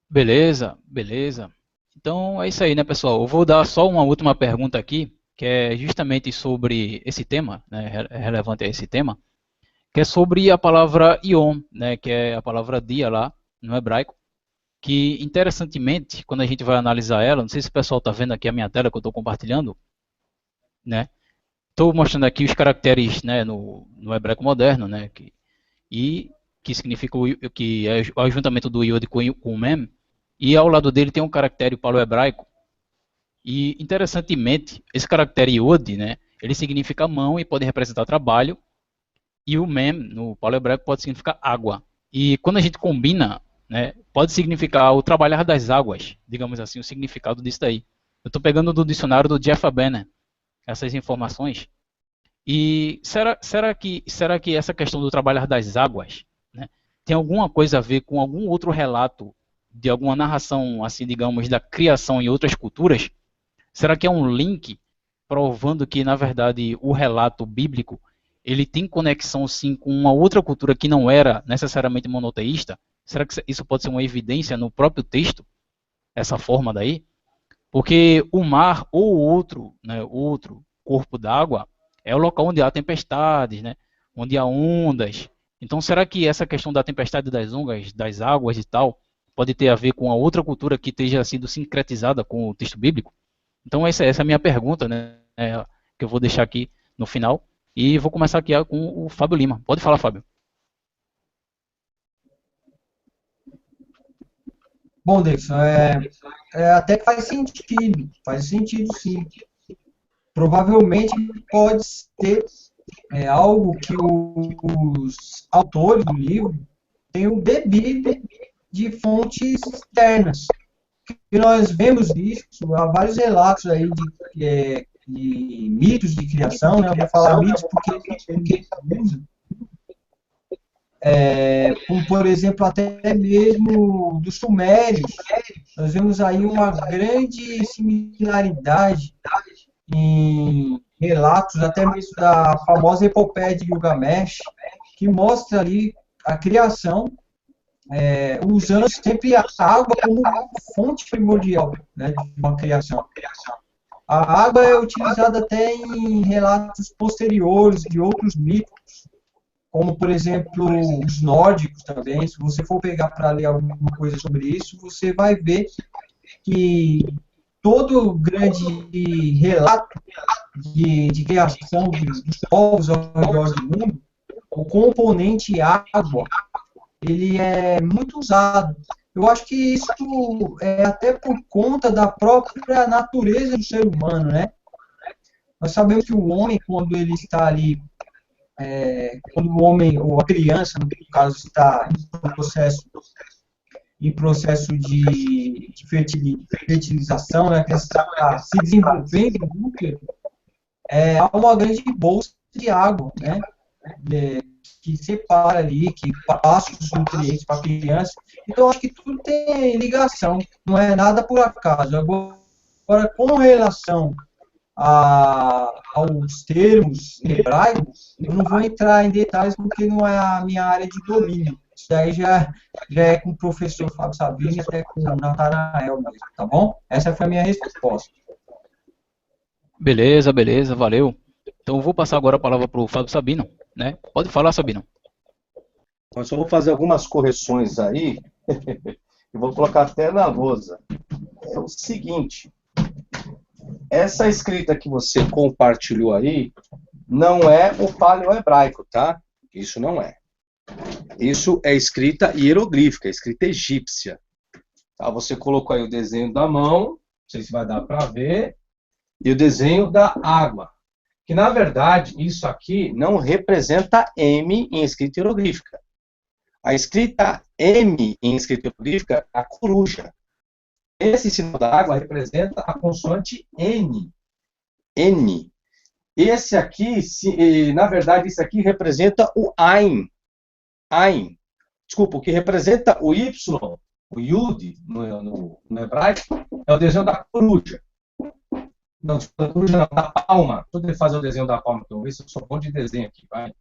Beleza, beleza. Então é isso aí, né, pessoal? Eu vou dar só uma última pergunta aqui, que é justamente sobre esse tema, né, relevante a esse tema, que é sobre a palavra Yom, né, que é a palavra dia lá no hebraico, que interessantemente, quando a gente vai analisar ela, não sei se o pessoal está vendo aqui a minha tela que eu estou compartilhando, né? Estou mostrando aqui os caracteres, né, no hebraico moderno, né, que significa que é o ajuntamento do Yod com o Mem, e ao lado dele tem um caractere palo-hebraico. E interessantemente, esse caractere Yod, né, ele significa mão e pode representar trabalho, e o Mem no palo-hebraico pode significar água. E quando a gente combina, né, pode significar o trabalhar das águas, digamos assim, o significado disso daí. Eu estou pegando do dicionário do Jeff Abner essas informações. E será que essa questão do trabalhar das águas, né, tem alguma coisa a ver com algum outro relato de alguma narração, assim, digamos, da criação em outras culturas? Será que é um link provando que, na verdade, o relato bíblico ele tem conexão, sim, com uma outra cultura que não era necessariamente monoteísta? Será que isso pode ser uma evidência no próprio texto, essa forma daí? Porque o mar ou outro, né, outro corpo d'água é o local onde há tempestades, né, onde há ondas. Então, será que essa questão da tempestade das ondas, das águas e tal, pode ter a ver com a outra cultura que esteja sido sincretizada com o texto bíblico? Então, essa é a minha pergunta, né, que eu vou deixar aqui no final. E vou começar aqui com o Fábio Lima. Pode falar, Fábio. Bom, Davidson, até que faz sentido sim. Provavelmente pode ser algo que os autores do livro tenham bebido de fontes externas. E nós vemos isso, há vários relatos aí de mitos de criação, né? Eu vou falar mitos porque usa. Como, por exemplo, até mesmo dos sumérios, nós vemos aí uma grande similaridade em relatos, até mesmo da famosa epopeia de Gilgamesh, que mostra ali a criação, usando sempre a água como fonte primordial, né, de uma criação. A água é utilizada até em relatos posteriores de outros mitos, como, por exemplo, os nórdicos também. Se você for pegar para ler alguma coisa sobre isso, você vai ver que todo grande relato de criação dos povos ao redor do mundo, o componente água, ele é muito usado. Eu acho que isso é até por conta da própria natureza do ser humano, né? Nós sabemos que o homem, quando ele está ali, quando o homem, ou a criança, no caso, está em processo de fertilização, né, que está se desenvolvendo no útero, há uma grande bolsa de água, né, que separa ali, que passa os nutrientes para a criança. Então, acho que tudo tem ligação, não é nada por acaso. Agora, com relação aos termos hebraicos, eu não vou entrar em detalhes porque não é a minha área de domínio. Isso aí já é com o professor Fábio Sabino e até com o Natanael mesmo, tá bom? Essa foi a minha resposta. Beleza, beleza, valeu. Então eu vou passar agora a palavra para o Fábio Sabino, né? Pode falar, Sabino. Eu só vou fazer algumas correções aí, e vou colocar até na lousa. É o seguinte, essa escrita que você compartilhou aí não é o paleohebraico, tá? Isso não é. Isso é escrita hieroglífica, escrita egípcia. Tá? Você colocou aí o desenho da mão, não sei se vai dar para ver, e o desenho da água. Que, na verdade, isso aqui não representa M em escrita hieroglífica. A escrita M em escrita hieroglífica é a coruja. Esse sinal da água representa a consoante N. N. Esse aqui, na verdade, isso aqui representa o Ain. Ain. Desculpa, o que representa o Y, o Yud, no hebraico, é o desenho da coruja. Não, da coruja não, da palma. Deixa eu fazer o desenho da palma, então, ver se eu sou bom de desenho aqui, vai.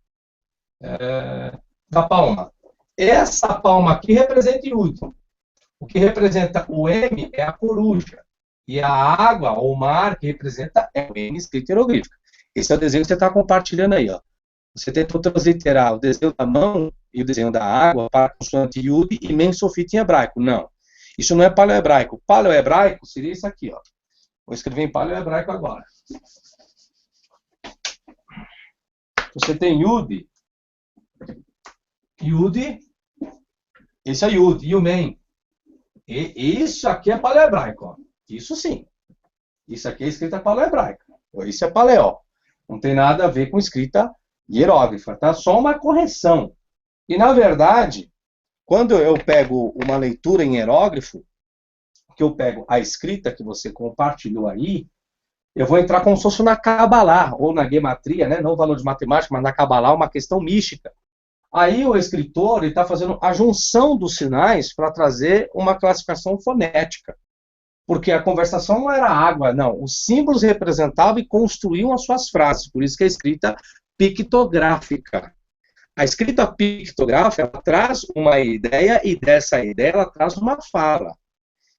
Da palma. Essa palma aqui representa Yud. O que representa o M é a coruja. E a água, ou o mar, que representa é o N escrito hieroglífico. Esse é o desenho que você está compartilhando aí, ó. Você tentou transliterar o desenho da mão e o desenho da água para a consoante Yud e Men Sofit em hebraico. Não. Isso não é paleohebraico. Paleohebraico seria isso aqui, ó. Vou escrever em paleohebraico agora. Você tem Yud. Yud. Esse é Yud. E o Men. E isso aqui é paleohebraico, ó. Isso sim. Isso aqui é escrita paleohebraica. Isso é paleo. Não tem nada a ver com escrita hieróglifa, tá? Só uma correção. E, na verdade, quando eu pego uma leitura em hieróglifo, que eu pego a escrita que você compartilhou aí, eu vou entrar como se fosse na Kabbalah, ou na gematria, né? Não o valor de matemática, mas na Kabbalah, uma questão mística. Aí o escritor está fazendo a junção dos sinais para trazer uma classificação fonética. Porque a conversação não era água, não. Os símbolos representavam e construíam as suas frases. Por isso que é escrita pictográfica. A escrita pictográfica ela traz uma ideia e dessa ideia ela traz uma fala.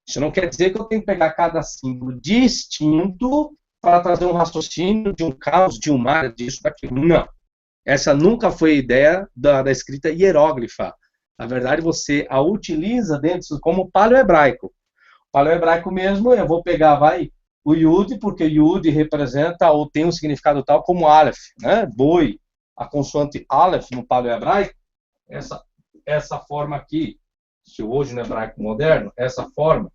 Isso não quer dizer que eu tenho que pegar cada símbolo distinto para trazer um raciocínio de um caos, de um mar, disso, daquilo. Não. Essa nunca foi a ideia da escrita hieróglifa. Na verdade, você a utiliza dentro como paleohebraico. Paleohebraico mesmo, eu vou pegar, o Yud, porque Yud representa ou tem um significado tal como Aleph, né? Boi. A consoante Aleph no paleohebraico, essa forma aqui, se hoje no hebraico moderno, essa forma,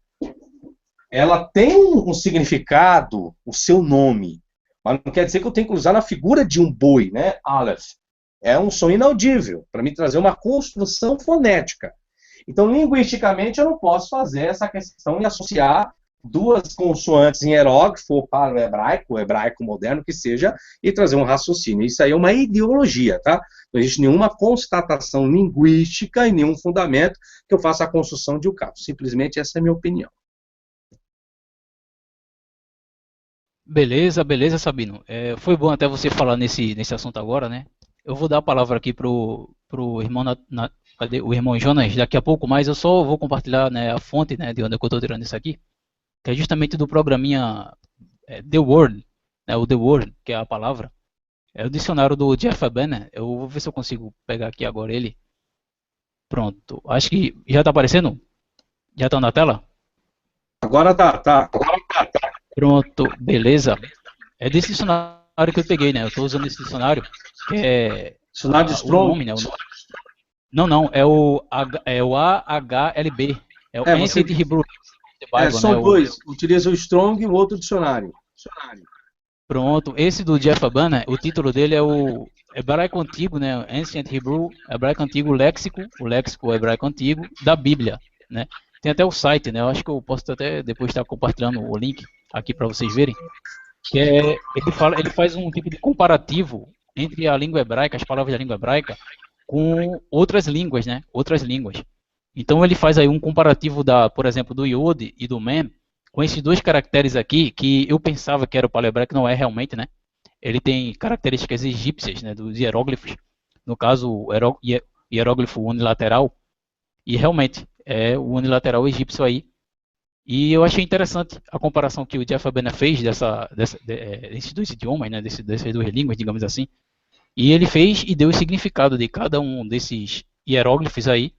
ela tem um significado, o seu nome, mas não quer dizer que eu tenho que usar na figura de um boi, né? Aleph. É um som inaudível, para me trazer uma construção fonética. Então, linguisticamente, eu não posso fazer essa questão e associar duas consoantes em hieróglifo ou paleohebraico, o hebraico moderno que seja, e trazer um raciocínio. Isso aí é uma ideologia, tá? Não existe nenhuma constatação linguística e nenhum fundamento que eu faça a construção de um caso. Simplesmente essa é a minha opinião. Beleza, beleza, Sabino. Foi bom até você falar nesse assunto agora, né? Eu vou dar a palavra aqui pro irmão, cadê? O irmão Jonas daqui a pouco, mas eu só vou compartilhar, né, a fonte, né, de onde eu estou tirando isso aqui, que é justamente do programinha The Word, né, o The Word, que é a palavra, é o dicionário do Jeff Banner. Eu vou ver se eu consigo pegar aqui agora ele. Pronto, acho que já está aparecendo? Já está na tela? Agora tá. Pronto, beleza. É desse dicionário que eu peguei, né? Eu estou usando esse dicionário, que é Dicionário de o Strong. nome, né? Não, é o AHLB. É o Você, Ancient Hebrew Bible, são né? dois. Utiliza o Strong e o outro dicionário. Pronto, esse do Jeff Banner, o título dele é o Hebraico Antigo, né? Ancient Hebrew, Hebraico Antigo Léxico, o léxico hebraico antigo da Bíblia, né? Tem até o site, né? Eu acho que eu posso até depois estar compartilhando o link aqui para vocês verem. Que ele faz um tipo de comparativo entre a língua hebraica, as palavras da língua hebraica, com outras línguas, né? Outras línguas. Então ele faz aí um comparativo por exemplo, do Yod e do Mem, com esses dois caracteres aqui, que eu pensava que era o paleohebraico, não é realmente, né? Ele tem características egípcias, né, dos hieróglifos, no caso, o hieróglifo unilateral, e realmente é o unilateral egípcio aí. E eu achei interessante a comparação que o Jeff Banner fez desses dois idiomas, né, dessas duas línguas, digamos assim. E ele fez e deu o significado de cada um desses hieróglifos aí,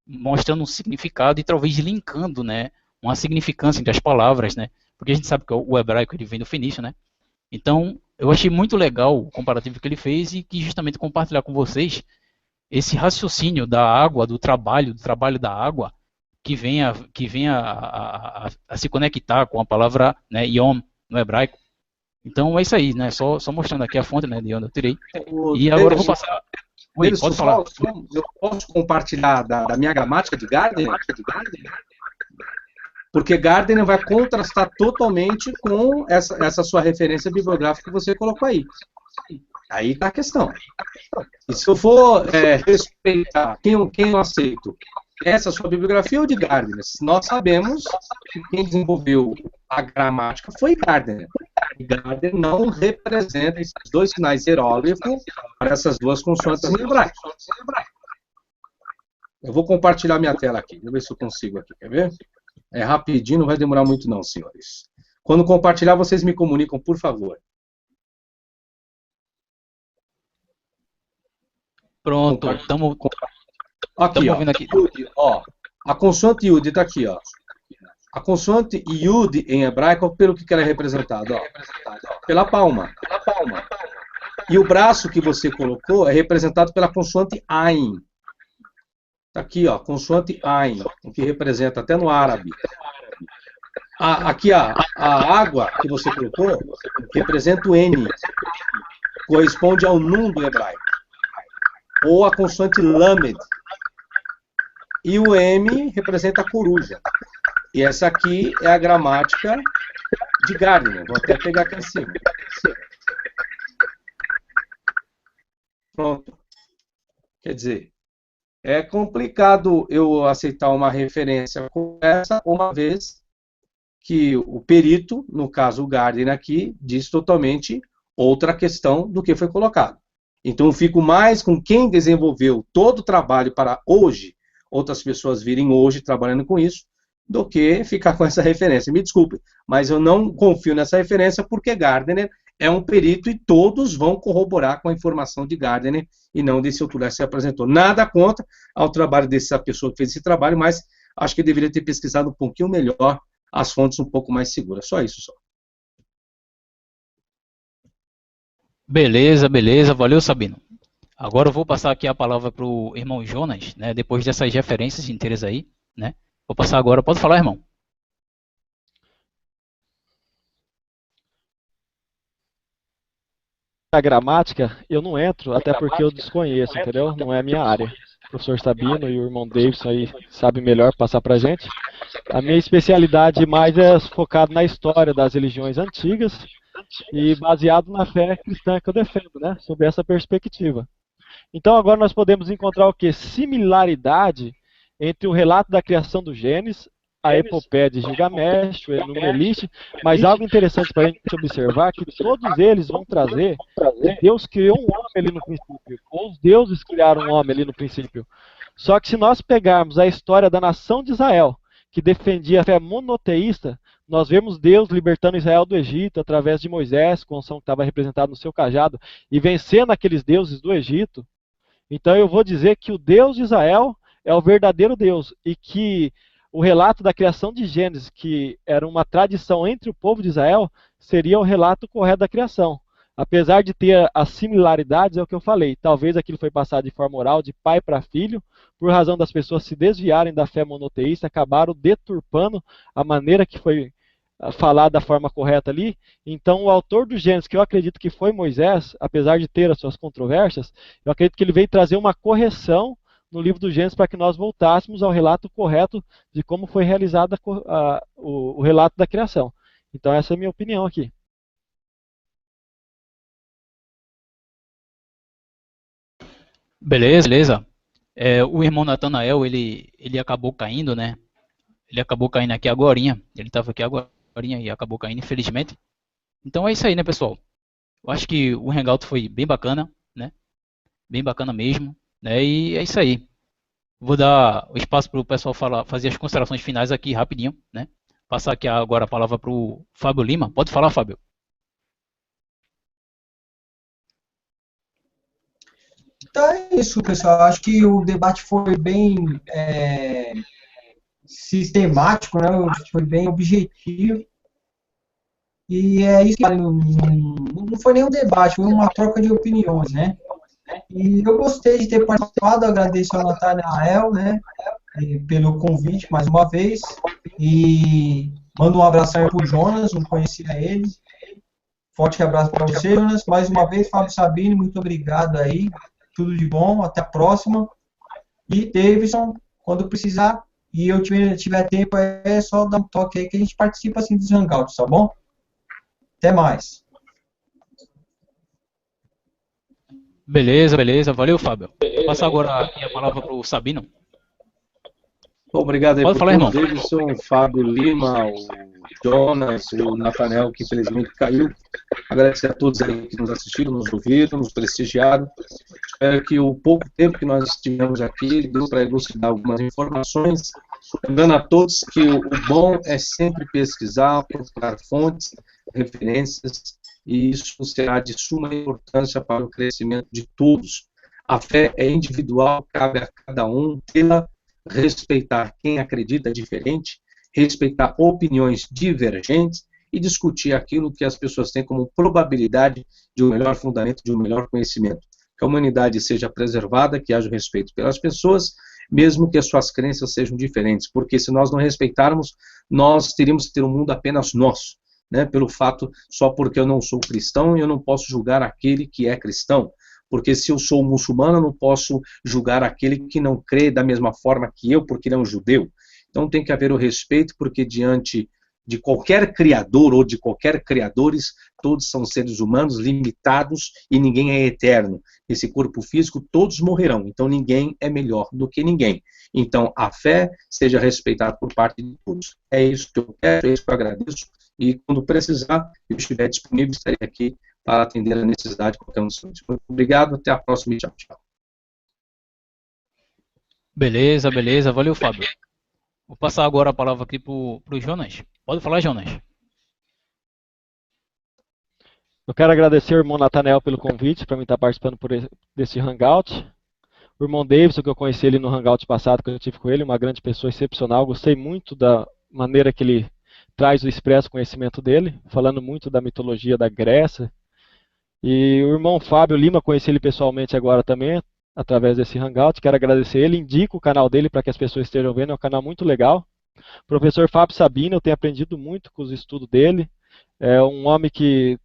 mostrando um significado e talvez linkando, né, uma significância entre as palavras, né? Porque a gente sabe que o hebraico ele vem do fenício, né? Então, eu achei muito legal o comparativo que ele fez e quis justamente compartilhar com vocês esse raciocínio da água, do trabalho da água, que vem a se conectar com a palavra, né, Yom, no hebraico. Então é isso aí, né? Só mostrando aqui a fonte, né, de onde eu tirei. E agora eu vou passar. Oi, pode falar. Eu posso compartilhar da minha gramática de Gardner? Porque Gardner vai contrastar totalmente com essa sua referência bibliográfica que você colocou aí. Aí está a questão. E se eu for respeitar quem eu aceito, essa sua bibliografia ou de Gardner? Nós sabemos que quem desenvolveu a gramática foi Gardner. E Gardner não representa esses dois sinais hieróglifos para essas duas consoantes em hebraico. Eu vou compartilhar minha tela aqui. Vou ver se eu consigo aqui. Quer ver? É rapidinho, não vai demorar muito não, senhores. Quando compartilhar, vocês me comunicam, por favor. Pronto, estamos aqui, ouvindo aqui. Ó, a consoante Yud está aqui, ó. A consoante Yud em hebraico, pelo que ela é representada? Ó, pela palma. E o braço que você colocou é representado pela consoante Ain. Está aqui, ó, consoante Ain, o que representa até no árabe. Aqui, a água que você colocou representa o N, corresponde ao Nun do hebraico. Ou a consoante Lamed. E o M representa a coruja. E essa aqui é a gramática de Gardner. Vou até pegar aqui em cima. Pronto. Quer dizer, é complicado eu aceitar uma referência como essa, uma vez que o perito, no caso o Gardner aqui, diz totalmente outra questão do que foi colocado. Então eu fico mais com quem desenvolveu todo o trabalho para hoje, outras pessoas virem hoje trabalhando com isso, do que ficar com essa referência. Me desculpe, mas eu não confio nessa referência porque Gardner é um perito e todos vão corroborar com a informação de Gardner e não desse outro que se apresentou. Nada contra ao trabalho dessa pessoa que fez esse trabalho, mas acho que deveria ter pesquisado um pouquinho melhor as fontes um pouco mais seguras. Só isso, só. Beleza, valeu, Sabino. Agora eu vou passar aqui a palavra para o irmão Jonas, né, depois dessas referências inteiras aí, né? Vou passar agora, pode falar, irmão. A gramática, eu não entro, até porque eu desconheço, entendeu? Não é a minha área. O professor Sabino e o irmão Davidson aí sabem melhor passar pra gente. A minha especialidade mais é focado na história das religiões antigas e baseado na fé cristã que eu defendo, né? Sob essa perspectiva. Então agora nós podemos encontrar o quê? Similaridade entre o relato da criação do Gênesis, a epopeia de Gilgamesh, o Enuma Elish, mas algo interessante para a gente observar é que todos eles vão trazer que Deus criou um homem ali no princípio, ou os deuses criaram um homem ali no princípio. Só que se nós pegarmos a história da nação de Israel, que defendia a fé monoteísta, nós vemos Deus libertando Israel do Egito através de Moisés, com o som que estava representado no seu cajado, e vencendo aqueles deuses do Egito. Então eu vou dizer que o Deus de Israel é o verdadeiro Deus, e que o relato da criação de Gênesis, que era uma tradição entre o povo de Israel, seria o relato correto da criação. Apesar de ter as similaridades, é o que eu falei, talvez aquilo foi passado de forma oral, de pai para filho, por razão das pessoas se desviarem da fé monoteísta, acabaram deturpando a maneira que foi falada da forma correta ali. Então o autor do Gênesis, que eu acredito que foi Moisés, apesar de ter as suas controvérsias, eu acredito que ele veio trazer uma correção no livro do Gênesis para que nós voltássemos ao relato correto de como foi realizado o relato da criação. Então essa é a minha opinião aqui. Beleza, beleza. O irmão Natanael, ele acabou caindo, né? Ele acabou caindo aqui agorinha. Ele estava aqui agorinha e acabou caindo, infelizmente. Então é isso aí, né, pessoal? Eu acho que o Hangout foi bem bacana, né? Bem bacana mesmo, né? E é isso aí. Vou dar o espaço para o pessoal fazer as considerações finais aqui rapidinho, né? Passar aqui agora a palavra para o Fábio Lima. Pode falar, Fábio. Então é isso, pessoal. Acho que o debate foi bem sistemático, né? Foi bem objetivo. E é isso que não foi nenhum debate, foi uma troca de opiniões, né? E eu gostei de ter participado, agradeço ao Natanael, né, pelo convite mais uma vez. E mando um abraço aí pro Jonas, não conhecia ele. Forte abraço para você, Jonas. Mais uma vez, Fábio Sabino, muito obrigado aí. Tudo de bom, até a próxima. E Davidson, quando precisar, e eu tiver tempo, é só dar um toque aí que a gente participa assim dos hangouts, tá bom? Até mais. Beleza, beleza. Valeu, Fábio. Vou passar agora a palavra para o Sabino. Obrigado aí Pode por falar, tudo, irmão. Davidson, o Fábio Lima, o Jonas, o Natanael, que infelizmente caiu. Agradecer a todos aí que nos assistiram, nos ouviram, nos prestigiaram. Espero que o pouco tempo que nós estivemos aqui deu para elucidar algumas informações. Lembrando a todos que o bom é sempre pesquisar, procurar fontes, referências, e isso será de suma importância para o crescimento de todos. A fé é individual, cabe a cada um tê-la, respeitar quem acredita diferente, respeitar opiniões divergentes e discutir aquilo que as pessoas têm como probabilidade de um melhor fundamento, de um melhor conhecimento. Que a humanidade seja preservada, que haja respeito pelas pessoas, mesmo que as suas crenças sejam diferentes, porque se nós não respeitarmos, nós teríamos que ter um mundo apenas nosso, né? Pelo fato, só porque eu não sou cristão, eu não posso julgar aquele que é cristão. Porque se eu sou muçulmano, eu não posso julgar aquele que não crê da mesma forma que eu, porque ele é um judeu. Então tem que haver o respeito, porque diante de qualquer criador ou de qualquer criadores, todos são seres humanos limitados e ninguém é eterno. Esse corpo físico, todos morrerão, então ninguém é melhor do que ninguém. Então a fé seja respeitada por parte de todos. É isso que eu quero, é isso que eu agradeço, e quando precisar, eu estiver disponível, estarei aqui para atender a necessidade de qualquer um dos senhores. Muito obrigado, até a próxima e tchau, tchau. Beleza, beleza. Valeu, Fábio. Vou passar agora a palavra aqui para o Jonas. Pode falar, Jonas. Eu quero agradecer ao irmão Natanael pelo convite para mim estar participando desse hangout. O irmão Davidson, que eu conheci ele no hangout passado, que eu tive com ele, uma grande pessoa excepcional. Gostei muito da maneira que ele traz o expresso conhecimento dele, falando muito da mitologia da Grécia. E o irmão Fábio Lima, conheci ele pessoalmente agora também, através desse hangout. Quero agradecer ele, indico o canal dele para que as pessoas estejam vendo, é um canal muito legal. Professor Fábio Sabino, eu tenho aprendido muito com os estudos dele. É um homem que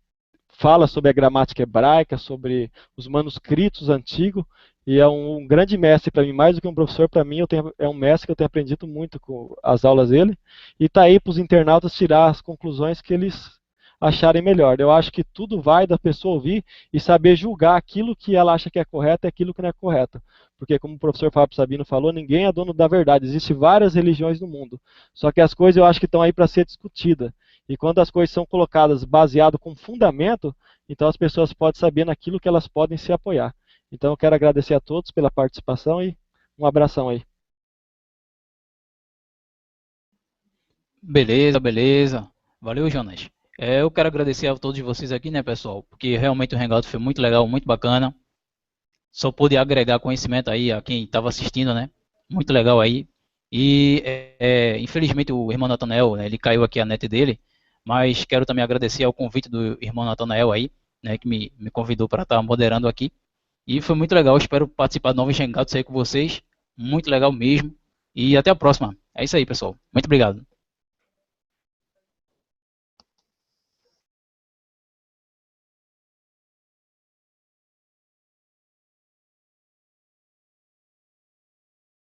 fala sobre a gramática hebraica, sobre os manuscritos antigos, e é um grande mestre para mim, mais do que um professor, para mim é um mestre que eu tenho aprendido muito com as aulas dele, e está aí para os internautas tirar as conclusões que eles acharem melhor. Eu acho que tudo vai da pessoa ouvir e saber julgar aquilo que ela acha que é correto e aquilo que não é correto. Porque, como o professor Fábio Sabino falou, ninguém é dono da verdade. Existem várias religiões no mundo. Só que as coisas eu acho que estão aí para ser discutidas. E quando as coisas são colocadas baseado com fundamento, então as pessoas podem saber naquilo que elas podem se apoiar. Então eu quero agradecer a todos pela participação e um abração aí. Beleza, beleza. Valeu, Jonas. Eu quero agradecer a todos vocês aqui, né, pessoal? Porque realmente o Hangout foi muito legal, muito bacana. Só pude agregar conhecimento aí a quem estava assistindo, né? Muito legal aí. E infelizmente o irmão Natanael, né, ele caiu aqui a net dele, mas quero também agradecer ao convite do irmão Natanael aí, né, que me convidou para estar moderando aqui. E foi muito legal, espero participar de novos hangouts aí com vocês. Muito legal mesmo. E até a próxima. É isso aí, pessoal. Muito obrigado.